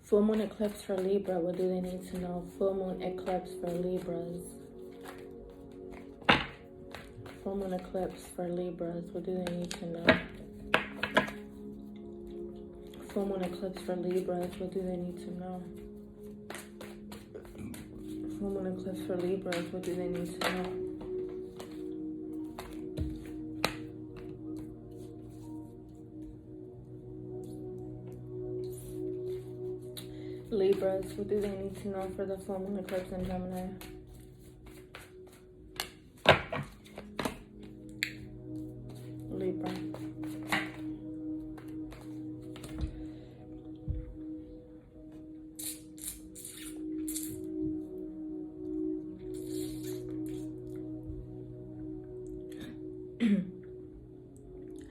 full moon eclipse for Libra? What do they need to know? Full moon eclipse for Libras. Full moon eclipse for Libras. What do they need to know? Full moon eclipse for Libras. What do they need to know? Full moon eclipse for Libras. What do they need to know? Libras, what do they need to know for the full moon eclipse in Gemini? Libra.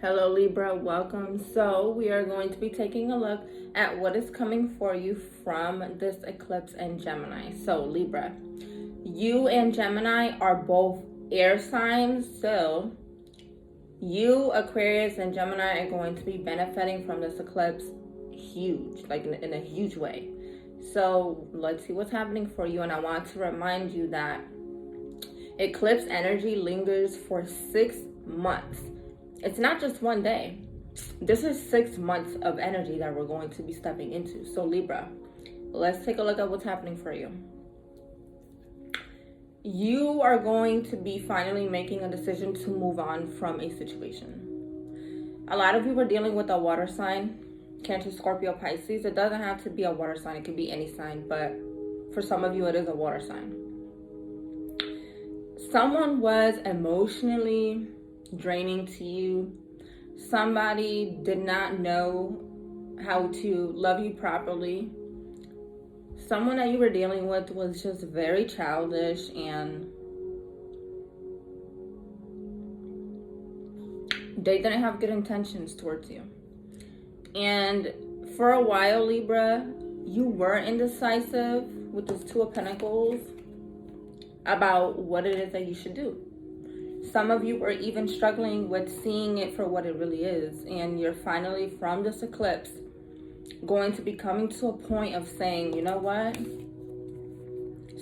Hello Libra, welcome. So we are going to be taking a look at what is coming for you from this eclipse in Gemini. So Libra, you and Gemini are both air signs, so you, Aquarius, and Gemini are going to be benefiting from this eclipse huge, like in a huge way. So let's see what's happening for you. And I want to remind you that eclipse energy lingers for 6 months. It's not just one day. This is 6 months of energy that we're going to be stepping into. So Libra, let's take a look at what's happening for you. You are going to be finally making a decision to move on from a situation. A lot of you are dealing with a water sign, Cancer, Scorpio, Pisces. It doesn't have to be a water sign. It could be any sign, but for some of you, it is a water sign. Someone was emotionally draining to you. Somebody did not know how to love you properly. Someone that you were dealing with was just very childish, and they didn't have good intentions towards you. And for a while, Libra, you were indecisive with this Two of Pentacles about what it is that you should do. Some of you were even struggling with seeing it for what it really is. And you're finally, from this eclipse, going to be coming to a point of saying, you know what?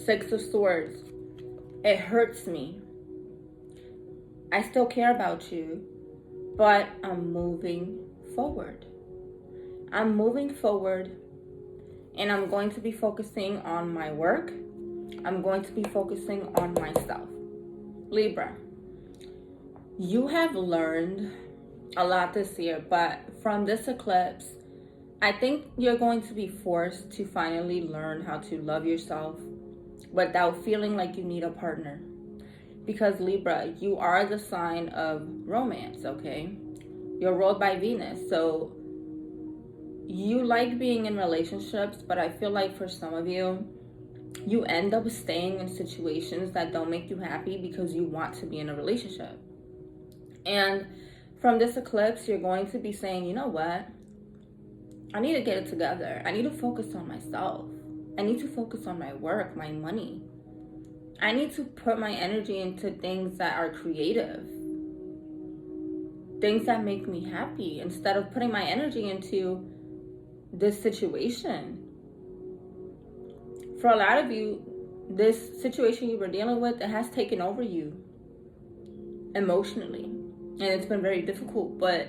Six of Swords. It hurts me. I still care about you, but I'm moving forward. I'm moving forward, and I'm going to be focusing on my work. I'm going to be focusing on myself. Libra, you have learned a lot this year, but from this eclipse, I think you're going to be forced to finally learn how to love yourself without feeling like you need a partner. Because Libra, you are the sign of romance, okay? You're ruled by Venus, so you like being in relationships, but I feel like for some of you, you end up staying in situations that don't make you happy because you want to be in a relationship. And from this eclipse, you're going to be saying, you know what? I need to get it together. I need to focus on myself. I need to focus on my work, my money. I need to put my energy into things that are creative. Things that make me happy instead of putting my energy into this situation. For a lot of you, this situation you were dealing with, it has taken over you emotionally. And it's been very difficult, but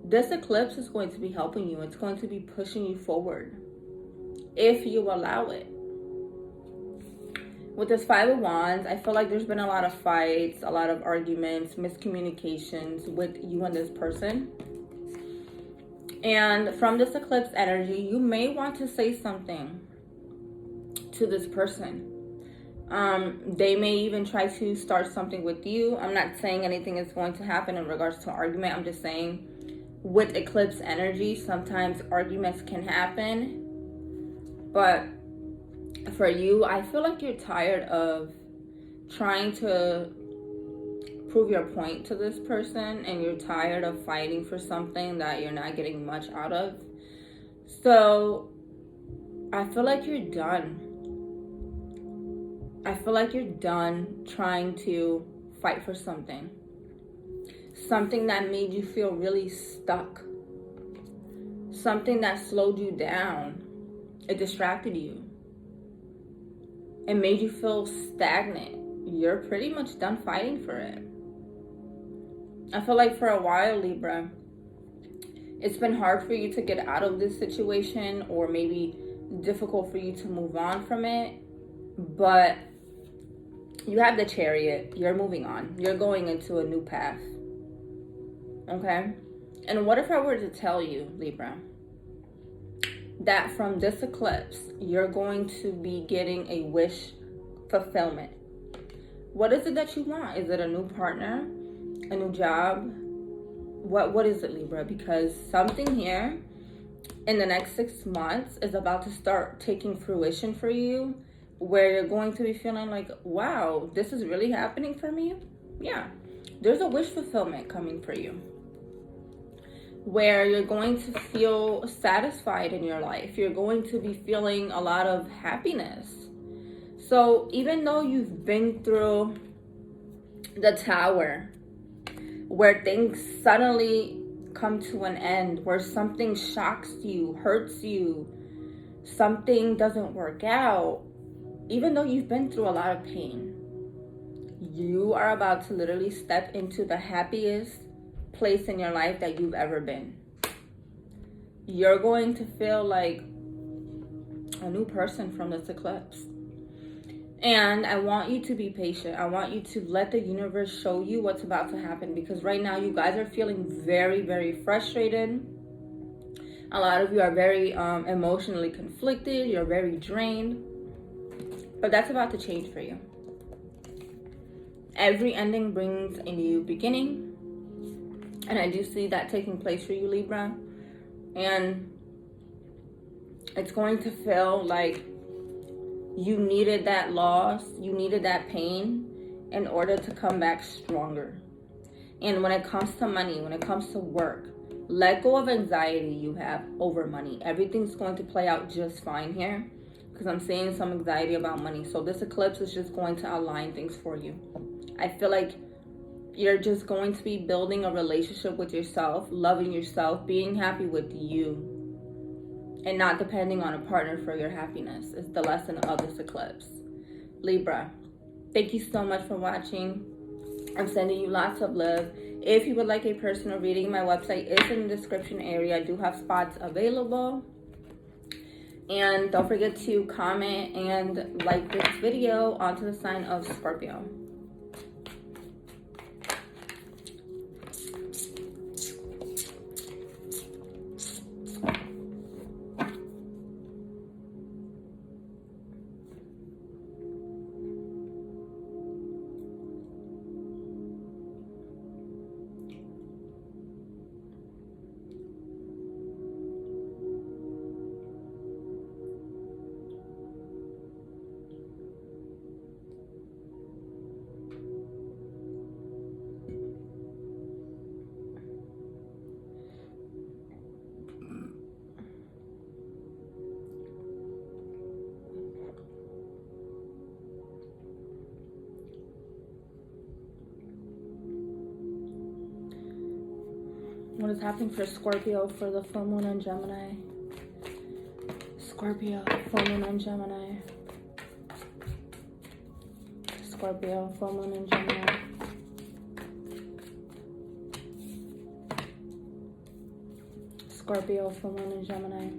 this eclipse is going to be helping you. It's going to be pushing you forward if you allow it. With this Five of Wands, I feel like there's been a lot of fights, a lot of arguments, miscommunications with you and this person. And from this eclipse energy, you may want to say something to this person. They may even try to start something with you. I'm not saying anything is going to happen in regards to an argument. I'm just saying with eclipse energy, sometimes arguments can happen. But for you, I feel like you're tired of trying to prove your point to this person, and you're tired of fighting for something that you're not getting much out of. So I feel like you're done. I feel like you're done trying to fight for something. something that made you feel really stuck, something that slowed you down. It distracted you. It made you feel stagnant. You're pretty much done fighting for it. I feel like for a while, Libra, it's been hard for you to get out of this situation, or maybe difficult for you to move on from it. But you have the Chariot. You're moving on. You're going into a new path. Okay? And what if I were to tell you, Libra, that from this eclipse, you're going to be getting a wish fulfillment? What is it that you want? Is it a new partner? A new job? What is it, Libra? Because something here in the next 6 months is about to start taking fruition for you, where you're going to be feeling like, wow, this is really happening for me. Yeah, there's a wish fulfillment coming for you, where you're going to feel satisfied in your life. You're going to be feeling a lot of happiness. So even though you've been through the Tower, where things suddenly come to an end, where something shocks you, hurts you, something doesn't work out, even though you've been through a lot of pain, you are about to literally step into the happiest place in your life that you've ever been. You're going to feel like a new person from this eclipse. And I want you to be patient. I want you to let the universe show you what's about to happen, because right now you guys are feeling very, very frustrated. A lot of you are very emotionally conflicted. You're very drained. But that's about to change for you. Every ending brings a new beginning. And I do see that taking place for you, Libra. And it's going to feel like you needed that loss, you needed that pain in order to come back stronger. And when it comes to money, when it comes to work, let go of anxiety you have over money. Everything's going to play out just fine here, because I'm seeing some anxiety about money. So this eclipse is just going to align things for you. I feel like you're just going to be building a relationship with yourself, loving yourself, being happy with you, and not depending on a partner for your happiness is the lesson of this eclipse. Libra, thank you so much for watching. I'm sending you lots of love. If you would like a personal reading, my website is in the description area. I do have spots available. And don't forget to comment and like this video onto the sign of Scorpio. What is happening for Scorpio for the full moon in Gemini? Scorpio, full moon in Gemini. Scorpio, full moon in Gemini. Scorpio, full moon in Gemini.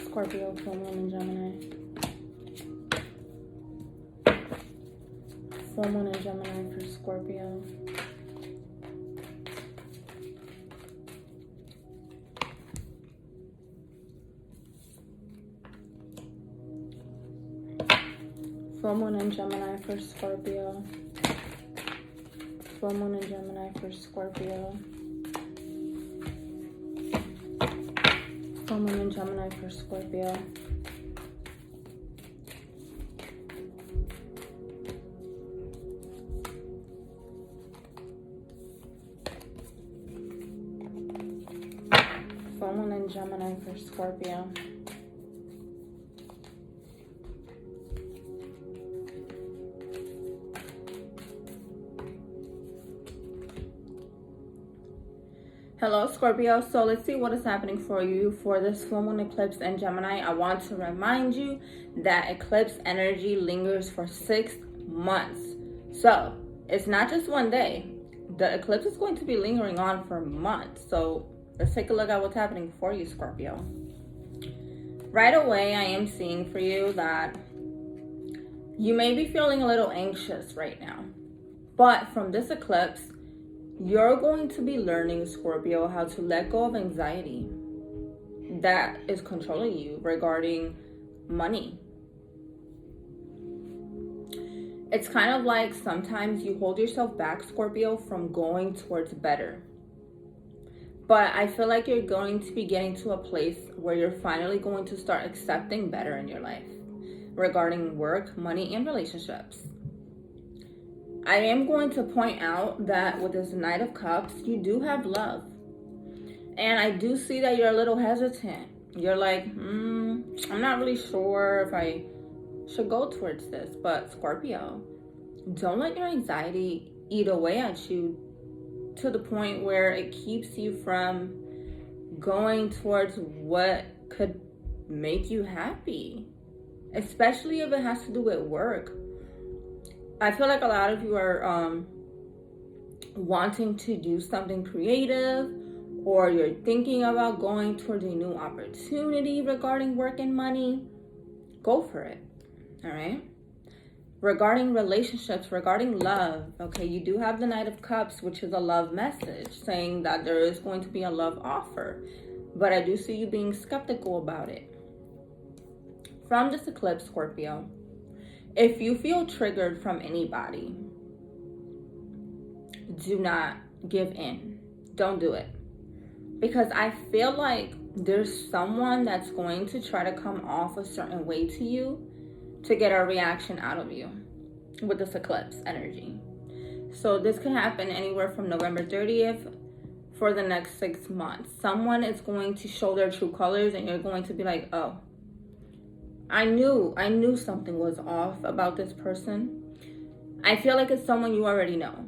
Scorpio, full moon in Gemini. Full moon in Gemini for Scorpio. Full moon in Gemini for Scorpio. Full moon in Gemini for Scorpio. Full moon in Gemini for Scorpio. Full moon in Gemini for Scorpio. Hello Scorpio, so let's see what is happening for you for this full moon eclipse in Gemini. I want to remind you that eclipse energy lingers for 6 months. So it's not just one day. The eclipse is going to be lingering on for months. So let's take a look at what's happening for you, Scorpio. Right away, I am seeing for you that you may be feeling a little anxious right now. But from this eclipse, you're going to be learning, Scorpio, how to let go of anxiety that is controlling you regarding money. It's kind of like sometimes you hold yourself back, Scorpio, from going towards better. But I feel like you're going to be getting to a place where you're finally going to start accepting better in your life regarding work, money, and relationships. I am going to point out that with this Knight of Cups, you do have love. And I do see that you're a little hesitant. You're like, I'm not really sure if I should go towards this. But Scorpio, don't let your anxiety eat away at you to the point where it keeps you from going towards what could make you happy. Especially if it has to do with work. I feel like a lot of you are wanting to do something creative, or you're thinking about going towards a new opportunity regarding work and money. Go for it, all right? Regarding relationships, regarding love, okay, you do have the Knight of Cups, which is a love message, saying that there is going to be a love offer. But I do see you being skeptical about it. From this eclipse, Scorpio, if you feel triggered from anybody, do not give in. Don't do it. Because I feel like there's someone that's going to try to come off a certain way to you to get a reaction out of you with this eclipse energy. So this could happen anywhere from November 30th for the next 6 months. Someone is going to show their true colors and you're going to be like, oh, I knew something was off about this person. I feel like it's someone you already know.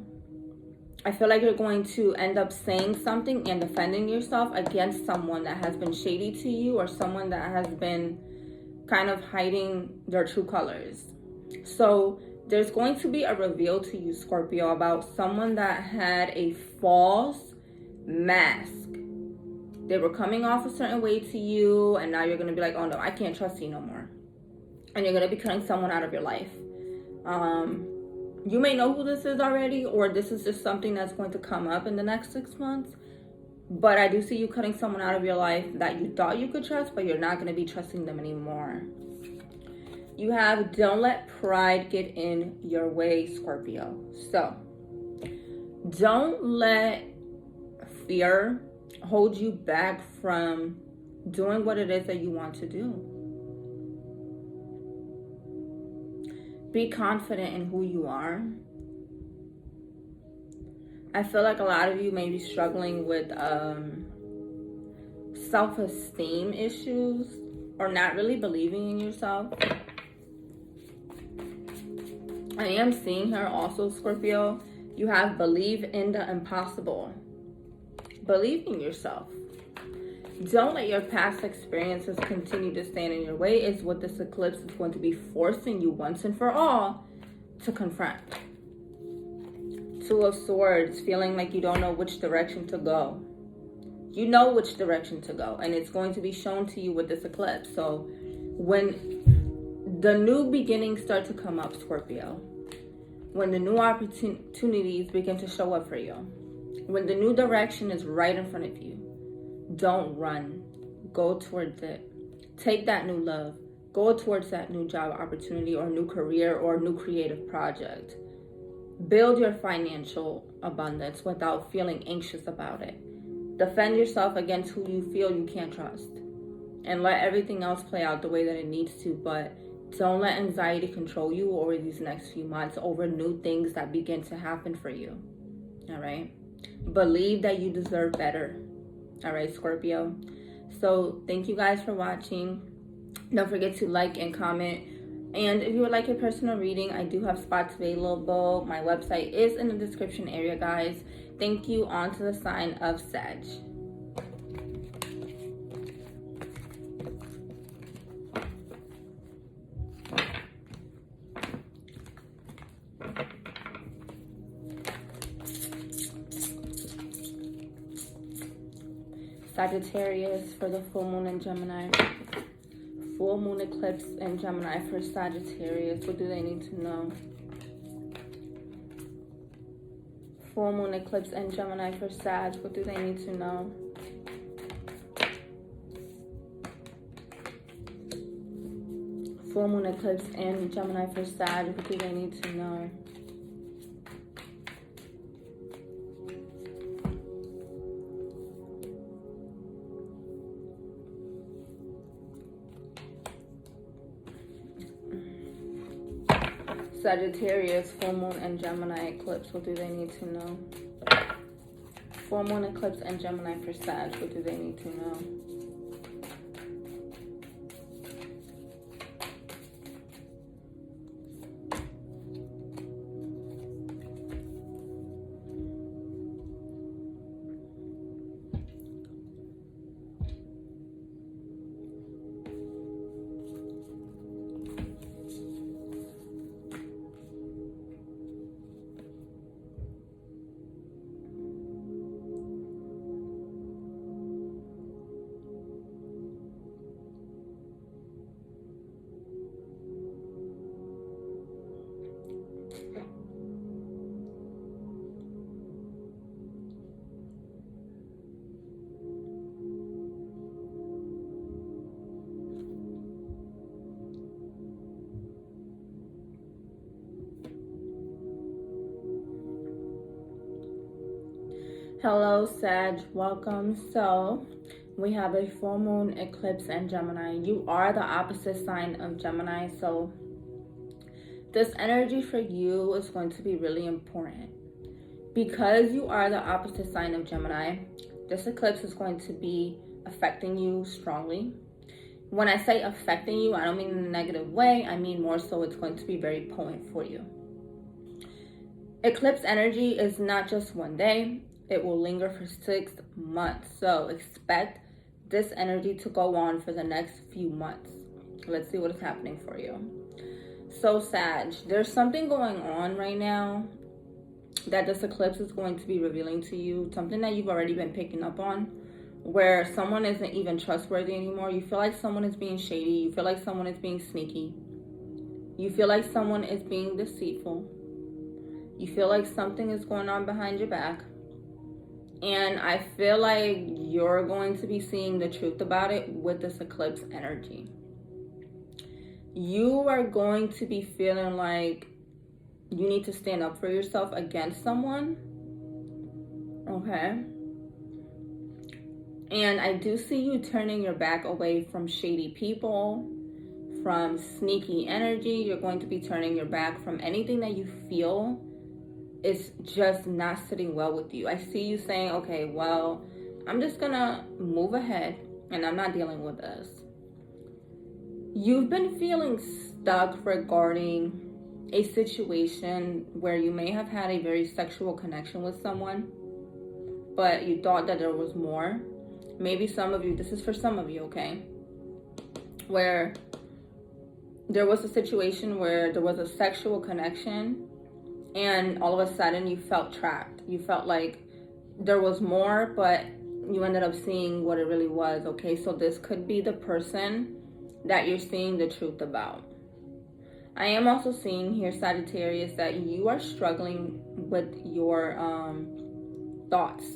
I feel like you're going to end up saying something and defending yourself against someone that has been shady to you, or someone that has been kind of hiding their true colors. So there's going to be a reveal to you, Scorpio, about someone that had a false mask. They were coming off a certain way to you, and now you're going to be like, oh no, I can't trust you no more. And you're going to be cutting someone out of your life. You may know who this is already, or this is just something that's going to come up in the next 6 months. But I do see you cutting someone out of your life that you thought you could trust, but you're not going to be trusting them anymore. You have, don't let pride get in your way, Scorpio. So, don't let fear hold you back from doing what it is that you want to do. Be confident in who you are. I feel like a lot of you may be struggling with self-esteem issues, or not really believing in yourself. I am seeing here also, Scorpio, you have believe in the impossible. Believe in yourself. Don't let your past experiences continue to stand in your way, is what this eclipse is going to be forcing you once and for all to confront. Two of Swords, feeling like you don't know which direction to go. You know which direction to go, and it's going to be shown to you with this eclipse. So when the new beginnings start to come up, Scorpio, when the new opportunities begin to show up for you, when the new direction is right in front of you, don't run. Go towards it. Take that new love. Go towards that new job opportunity, or new career, or new creative project. Build your financial abundance without feeling anxious about it. Defend yourself against who you feel you can't trust. And let everything else play out the way that it needs to. But don't let anxiety control you over these next few months over new things that begin to happen for you. All right? Believe that you deserve better. All right, Scorpio. So thank you guys for watching. Don't forget to like and comment And if you would like a personal reading, I do have spots available. My website is in the description area, guys. Thank you. On to the sign of Sag. Sagittarius for the full moon in Gemini. Full moon eclipse in Gemini for Sagittarius. What do they need to know? Full moon eclipse in Gemini for Sag. What do they need to know? Full moon eclipse in Gemini for Sag. What do they need to know? Sagittarius, full moon and Gemini eclipse. What do they need to know? Full moon eclipse and Gemini for Sag. What do they need to know? Hello, Sag. Welcome. So, we have a full moon eclipse in Gemini. You are the opposite sign of Gemini. So, this energy for you is going to be really important. Because you are the opposite sign of Gemini, this eclipse is going to be affecting you strongly. When I say affecting you, I don't mean in a negative way. I mean more so it's going to be very potent for you. Eclipse energy is not just one day. It will linger for 6 months. So expect this energy to go on for the next few months. Let's see what is happening for you. So Sag, there's something going on right now that this eclipse is going to be revealing to you. Something that you've already been picking up on, where someone isn't even trustworthy anymore. You feel like someone is being shady. You feel like someone is being sneaky. You feel like someone is being deceitful. You feel like something is going on behind your back. And I feel like you're going to be seeing the truth about it with this eclipse energy. You are going to be feeling like you need to stand up for yourself against someone. Okay? And I do see you turning your back away from shady people, from sneaky energy. You're going to be turning your back from anything that you feel is just not sitting well with you. I see you saying, okay, well, I'm just gonna move ahead and I'm not dealing with this. You've been feeling stuck regarding a situation where you may have had a very sexual connection with someone, but you thought that there was more. Maybe some of you, this is for some of you, okay? Where there was a situation where there was a sexual connection and all of a sudden you felt trapped. You felt like there was more, but you ended up seeing what it really was, okay? So this could be the person that you're seeing the truth about. I am also seeing here, Sagittarius, that you are struggling with your thoughts.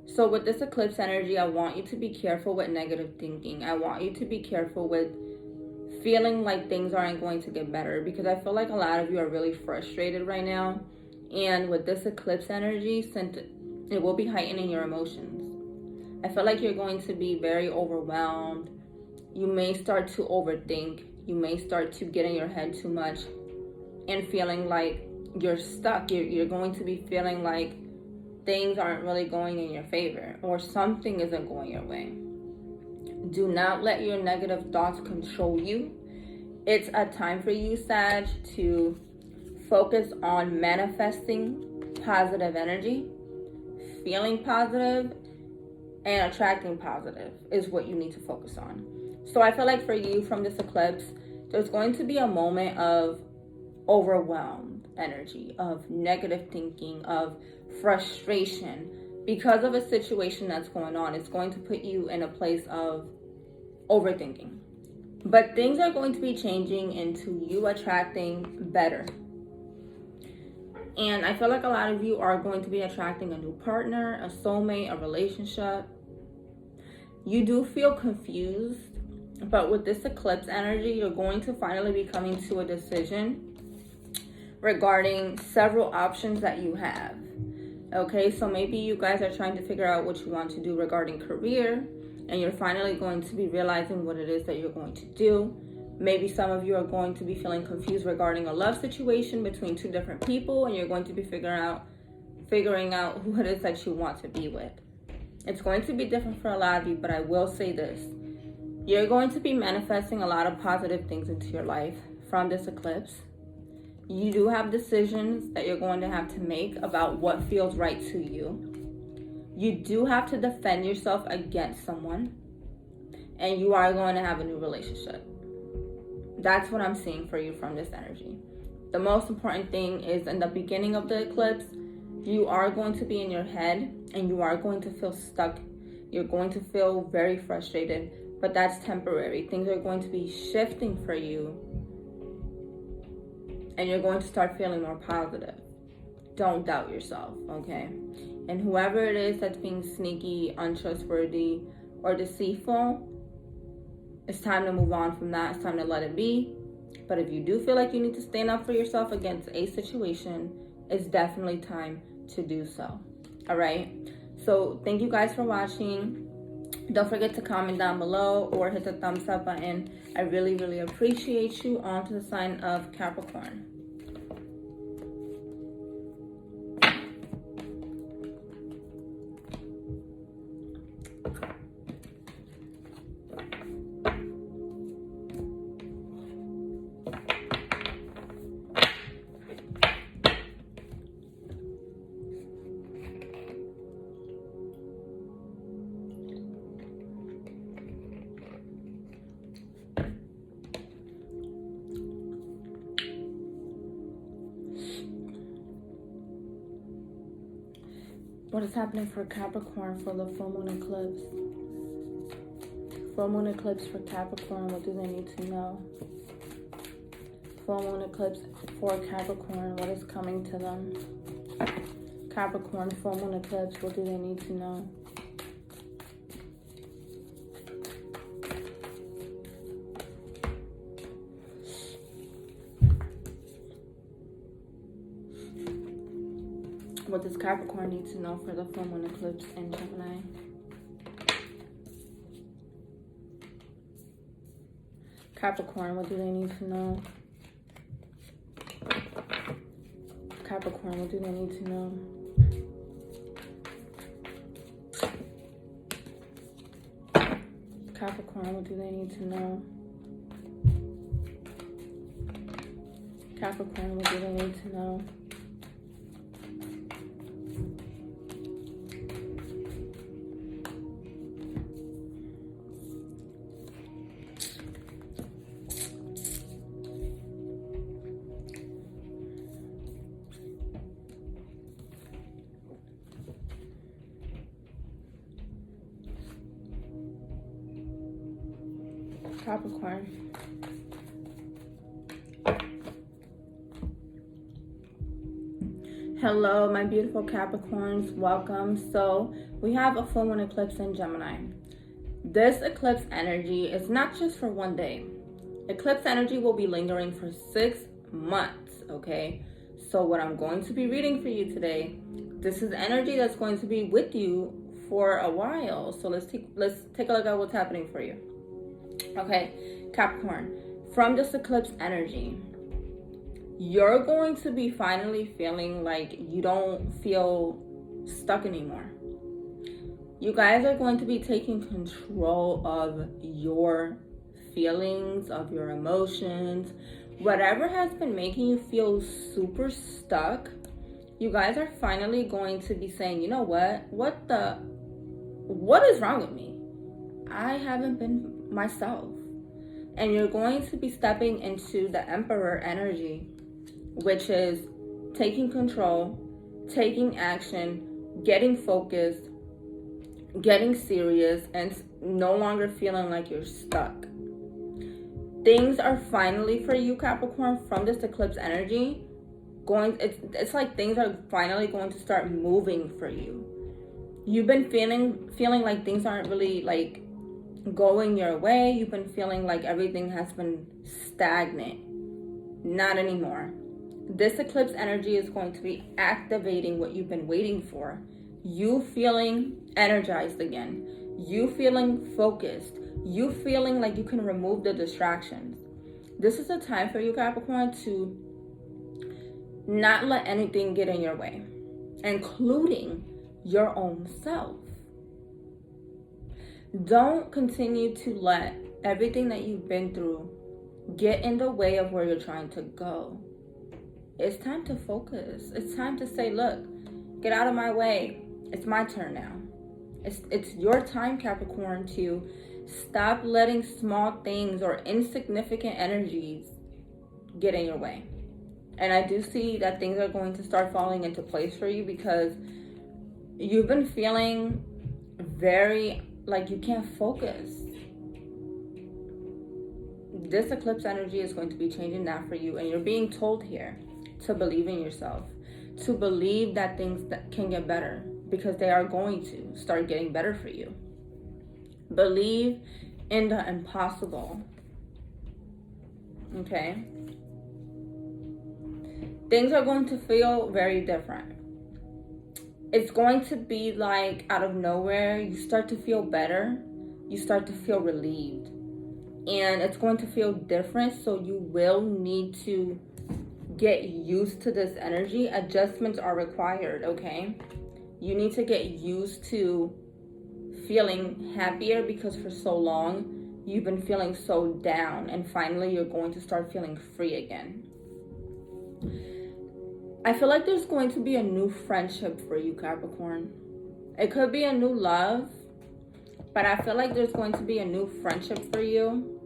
So with this eclipse energy, I want you to be careful with negative thinking. I want you to be careful with feeling like things aren't going to get better, because I feel like a lot of you are really frustrated right now. And with this eclipse energy, since it will be heightening your emotions, I feel like you're going to be very overwhelmed. You may start to overthink. You may start to get in your head too much and feeling like you're stuck. You're going to be feeling like things aren't really going in your favor, or something isn't going your way. Do not let your negative thoughts control you. It's a time for you, Sag, to focus on manifesting positive energy, feeling positive, and attracting positive is what you need to focus on. So I feel like for you from this eclipse, there's going to be a moment of overwhelmed energy, of negative thinking, of frustration because of a situation that's going on. It's going to put you in a place of overthinking. But things are going to be changing into you attracting better. And I feel like a lot of you are going to be attracting a new partner, a soulmate, a relationship. You do feel confused, but with this eclipse energy, you're going to finally be coming to a decision regarding several options that you have. Okay, so maybe you guys are trying to figure out what you want to do regarding career, and you're finally going to be realizing what it is that you're going to do. Maybe some of you are going to be feeling confused regarding a love situation between two different people, and you're going to be figuring out who it is that you want to be with. It's going to be different for a lot of you, but I will say this. You're going to be manifesting a lot of positive things into your life from this eclipse. You do have decisions that you're going to have to make about what feels right to you. You do have to defend yourself against someone, and you are going to have a new relationship. That's what I'm seeing for you from this energy. The most important thing is in the beginning of the eclipse, you are going to be in your head and you are going to feel stuck. You're going to feel very frustrated, but that's temporary. Things are going to be shifting for you and you're going to start feeling more positive. Don't doubt yourself, okay? And whoever it is that's being sneaky, untrustworthy, or deceitful, it's time to move on from that. It's time to let it be. But if you do feel like you need to stand up for yourself against a situation, it's definitely time to do so. All right? So thank you guys for watching. Don't forget to comment down below or hit the thumbs up button. I really, really appreciate you. On to the sign of Capricorn. What is happening for Capricorn for the full moon eclipse? Full moon eclipse for Capricorn, what do they need to know? Full moon eclipse for Capricorn, what is coming to them? Capricorn, full moon eclipse, what do they need to know? What does Capricorn need to know for the full moon eclipse in Gemini? Capricorn, what do they need to know? Capricorn, what do they need to know? Capricorn, what do they need to know? Capricorn, what do they need to know? Capricorn. Hello, my beautiful Capricorns. Welcome. So we have a full moon eclipse in Gemini. This eclipse energy is not just for one day. Eclipse energy will be lingering for 6 months, okay? So what I'm going to be reading for you today, this is energy that's going to be with you for a while. So let's take a look at what's happening for you. Okay, Capricorn, from this eclipse energy, you're going to be finally feeling like you don't feel stuck anymore. You guys are going to be taking control of your feelings, of your emotions, whatever has been making you feel super stuck, you guys are finally going to be saying, you know what is wrong with me? I haven't been myself. And you're going to be stepping into the Emperor energy, which is taking control, taking action, getting focused, getting serious, and no longer feeling like you're stuck. Things are finally, for you Capricorn, from this eclipse energy, it's like things are finally going to start moving for you. You've been feeling like things aren't really like going your way. You've been feeling like everything has been stagnant. Not anymore. This eclipse energy is going to be activating what you've been waiting for. You feeling energized again. You feeling focused. You feeling like you can remove the distractions. This is a time for you Capricorn to not let anything get in your way, including your own self. Don't continue to let everything that you've been through get in the way of where you're trying to go. It's time to focus. It's time to say, look, get out of my way. It's my turn now. It's your time, Capricorn, to stop letting small things or insignificant energies get in your way. And I do see that things are going to start falling into place for you, because you've been feeling very like you can't focus. This eclipse energy is going to be changing that for you, and you're being told here to believe in yourself, to believe that things that can get better, because they are going to start getting better for you. Believe in the impossible. Okay? Things are going to feel very different. It's going to be like out of nowhere, you start to feel better. You start to feel relieved. And it's going to feel different, so you will need to get used to this energy. Adjustments are required, okay? You need to get used to feeling happier, because for so long you've been feeling so down, and finally you're going to start feeling free again. I feel like there's going to be a new friendship for you, Capricorn. It could be a new love, but I feel like there's going to be a new friendship for you.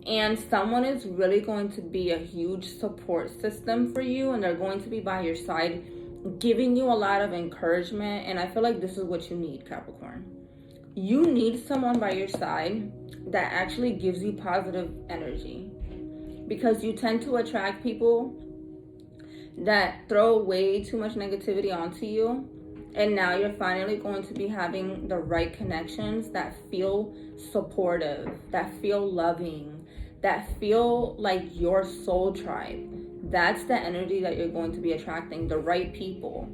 And someone is really going to be a huge support system for you, and they're going to be by your side, giving you a lot of encouragement. And I feel like this is what you need, Capricorn. You need someone by your side that actually gives you positive energy, because you tend to attract people that throw way too much negativity onto you. And now you're finally going to be having the right connections that feel supportive, that feel loving, that feel like your soul tribe. That's the energy that you're going to be attracting, the right people.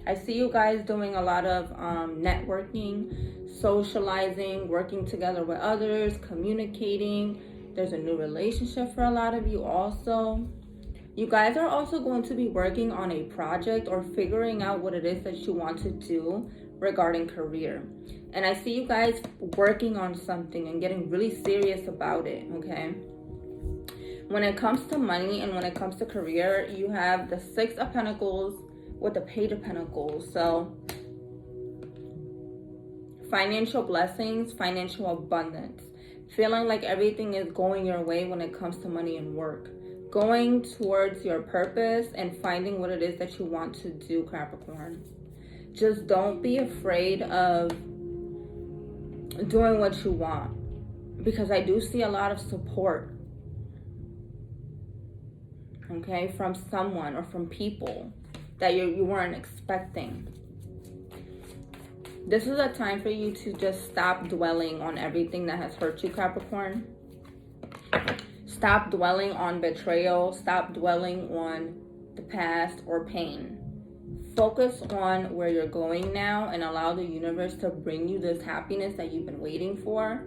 I see you guys doing a lot of networking, socializing, working together with others, communicating. There's a new relationship for a lot of you also. You guys are also going to be working on a project or figuring out what it is that you want to do regarding career. And I see you guys working on something and getting really serious about it, okay? When it comes to money and when it comes to career, you have the Six of Pentacles with the Page of Pentacles. So financial blessings, financial abundance. Feeling like everything is going your way when it comes to money and work. Going towards your purpose and finding what it is that you want to do, Capricorn. Just don't be afraid of doing what you want, because I do see a lot of support, okay, from someone or from people that you weren't expecting. This is a time for you to just stop dwelling on everything that has hurt you, Capricorn. Stop dwelling on betrayal. Stop dwelling on the past or pain. Focus on where you're going now and allow the universe to bring you this happiness that you've been waiting for.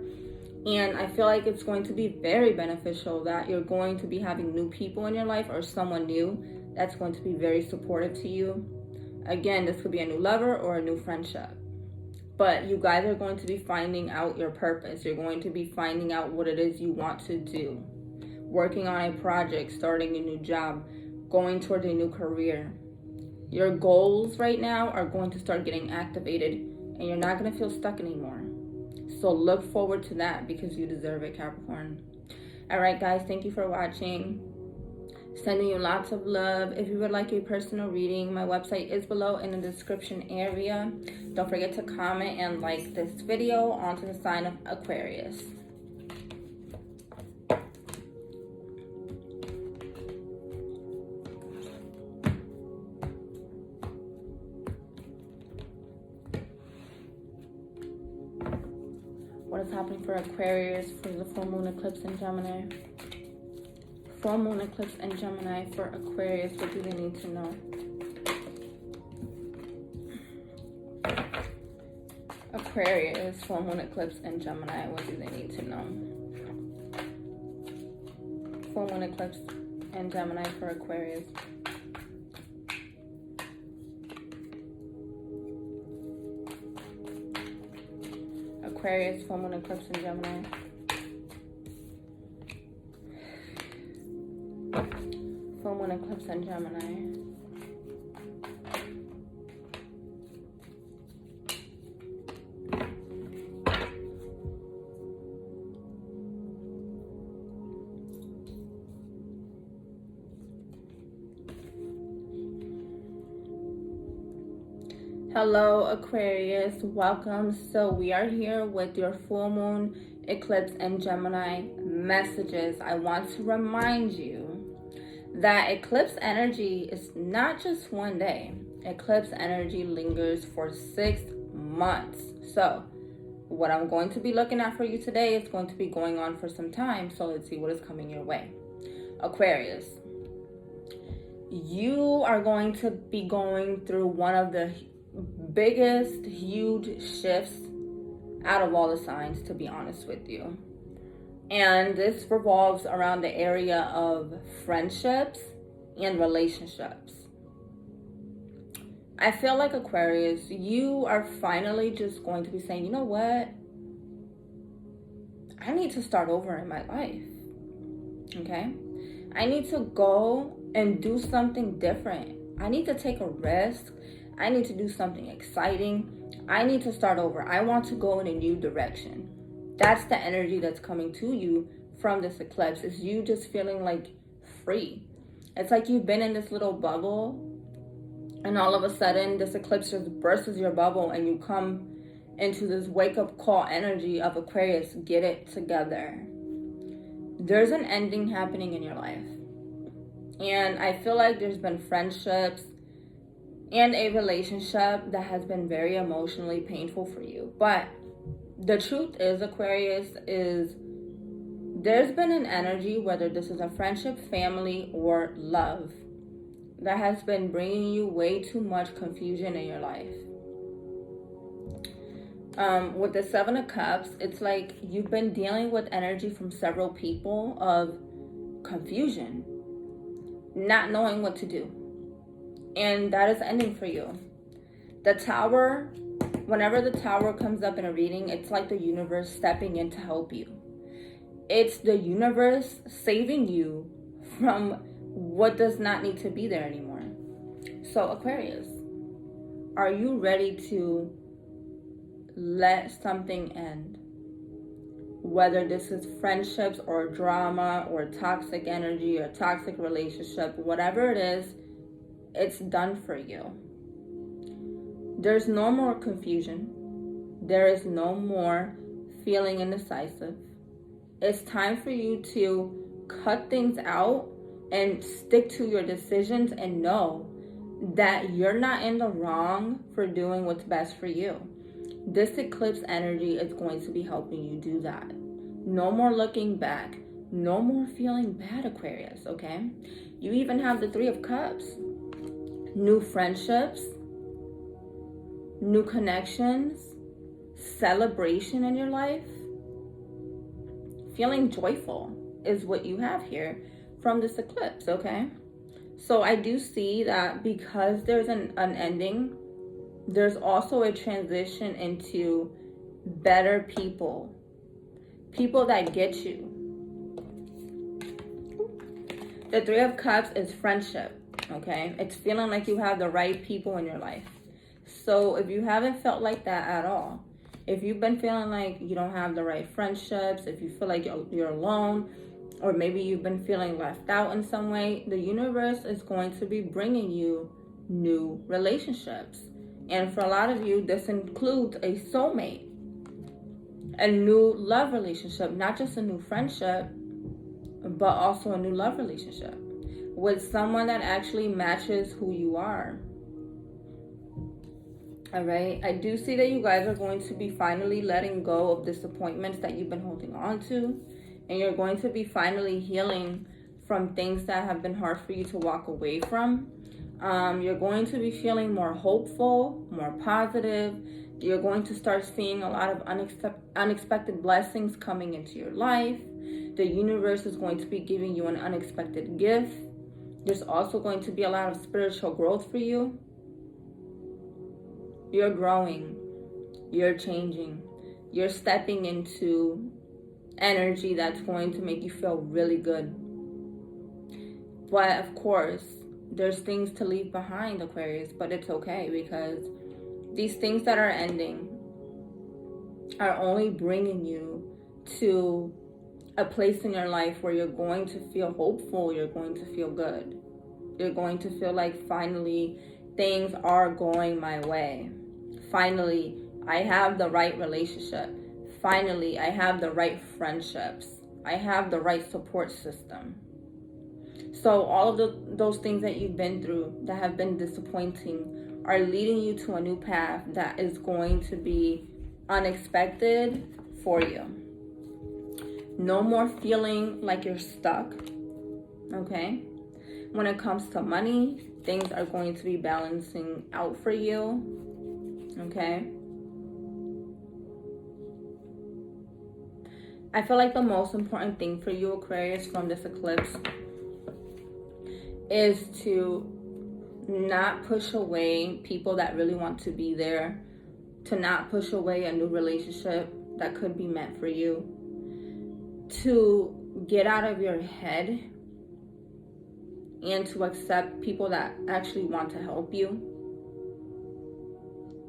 And I feel like it's going to be very beneficial that you're going to be having new people in your life, or someone new that's going to be very supportive to you. Again, this could be a new lover or a new friendship. But you guys are going to be finding out your purpose. You're going to be finding out what it is you want to do. Working on a project, starting a new job, going toward a new career. Your goals right now are going to start getting activated, and you're not going to feel stuck anymore. So look forward to that, because you deserve it, Capricorn. All right, guys, thank you for watching. Sending you lots of love. If you would like a personal reading, my website is below in the description area. Don't forget to comment and like this video onto the sign of Aquarius. What is happening for Aquarius for the full moon eclipse in Gemini? Full moon eclipse in Gemini for Aquarius. What do they need to know? Aquarius, full moon eclipse in Gemini. What do they need to know? Full moon eclipse in Gemini for Aquarius. Aquarius, full moon eclipse in Gemini. Full moon eclipse in Gemini. Hello, Aquarius. Welcome. So we are here with your full moon eclipse in Gemini messages. I want to remind you that eclipse energy is not just one day. Eclipse energy lingers for 6 months. So what I'm going to be looking at for you today is going to be going on for some time. So let's see what is coming your way. Aquarius, you are going to be going through one of the biggest, huge shifts out of all the signs, to be honest with you. And this revolves around the area of friendships and relationships. I feel like, Aquarius, you are finally just going to be saying, you know what? I need to start over in my life. Okay? I need to go and do something different. I need to take a risk. I need to do something exciting. I need to start over. I want to go in a new direction. That's the energy that's coming to you from this eclipse. Is you just feeling like free. It's like you've been in this little bubble, and all of a sudden this eclipse just bursts your bubble and you come into this wake-up call energy of Aquarius. Get it together. There's an ending happening in your life. And I feel like there's been friendships and a relationship that has been very emotionally painful for you. But the truth is, Aquarius, is there's been an energy, whether this is a friendship, family, or love, that has been bringing you way too much confusion in your life. With the Seven of Cups, it's like you've been dealing with energy from several people of confusion, not knowing what to do. And that is ending for you. The Tower, whenever the Tower comes up in a reading, it's like the universe stepping in to help you. It's the universe saving you from what does not need to be there anymore. So, Aquarius, are you ready to let something end? Whether this is friendships or drama or toxic energy or toxic relationship, whatever it is, it's done for you. There's no more confusion. There is no more feeling indecisive. It's time for you to cut things out and stick to your decisions and know that you're not in the wrong for doing what's best for you. This eclipse energy is going to be helping you do that. No more looking back. No more feeling bad, Aquarius, okay? You even have the Three of Cups. New friendships, new connections, celebration in your life. Feeling joyful is what you have here from this eclipse, okay? So I do see that because there's an ending there's also a transition into better people. People that get you. The Three of Cups is friendship, okay? It's feeling like you have the right people in your life. So if you haven't felt like that at all, if you've been feeling like you don't have the right friendships, if you feel like you're alone, or maybe you've been feeling left out in some way, the universe is going to be bringing you new relationships. And for a lot of you, this includes a soulmate, a new love relationship, not just a new friendship, but also a new love relationship with someone that actually matches who you are. All right, I do see that you guys are going to be finally letting go of disappointments that you've been holding on to, and you're going to be finally healing from things that have been hard for you to walk away from. You're going to be feeling more hopeful, more positive. You're going to start seeing a lot of unexpected blessings coming into your life. The universe is going to be giving you an unexpected gift. There's also going to be a lot of spiritual growth for you. You're growing. You're changing. You're stepping into energy that's going to make you feel really good. But of course, there's things to leave behind, Aquarius, but it's okay, because these things that are ending are only bringing you to a place in your life where you're going to feel hopeful, you're going to feel good. You're going to feel like finally things are going my way. Finally, I have the right relationship. Finally, I have the right friendships. I have the right support system. So all of those things that you've been through that have been disappointing are leading you to a new path that is going to be unexpected for you. No more feeling like you're stuck, okay? When it comes to money, things are going to be balancing out for you, okay? I feel like the most important thing for you, Aquarius, from this eclipse is to not push away people that really want to be there, to not push away a new relationship that could be meant for you, to get out of your head and to accept people that actually want to help you,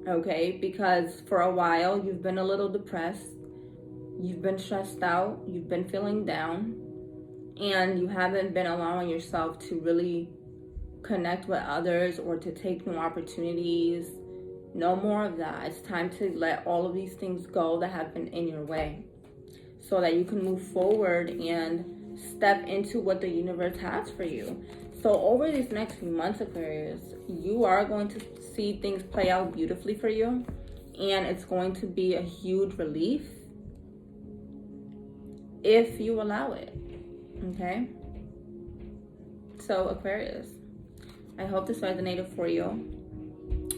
okay? Because for a while, you've been a little depressed, you've been stressed out, you've been feeling down, and you haven't been allowing yourself to really connect with others or to take new opportunities. No more of that. It's time to let all of these things go that have been in your way so that you can move forward and step into what the universe has for you. So over these next few months, Aquarius, you are going to see things play out beautifully for you, and it's going to be a huge relief if you allow it. Okay, so Aquarius, I hope this resonated for you.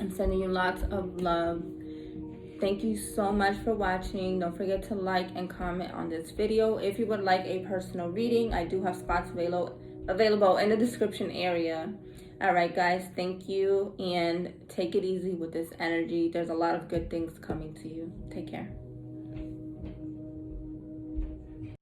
I'm sending you lots of love. Thank you so much for watching. Don't forget to like and comment on this video. If you would like a personal reading, I do have spots available in the description area. All right, guys, thank you, and take it easy with this energy. There's a lot of good things coming to you. Take care.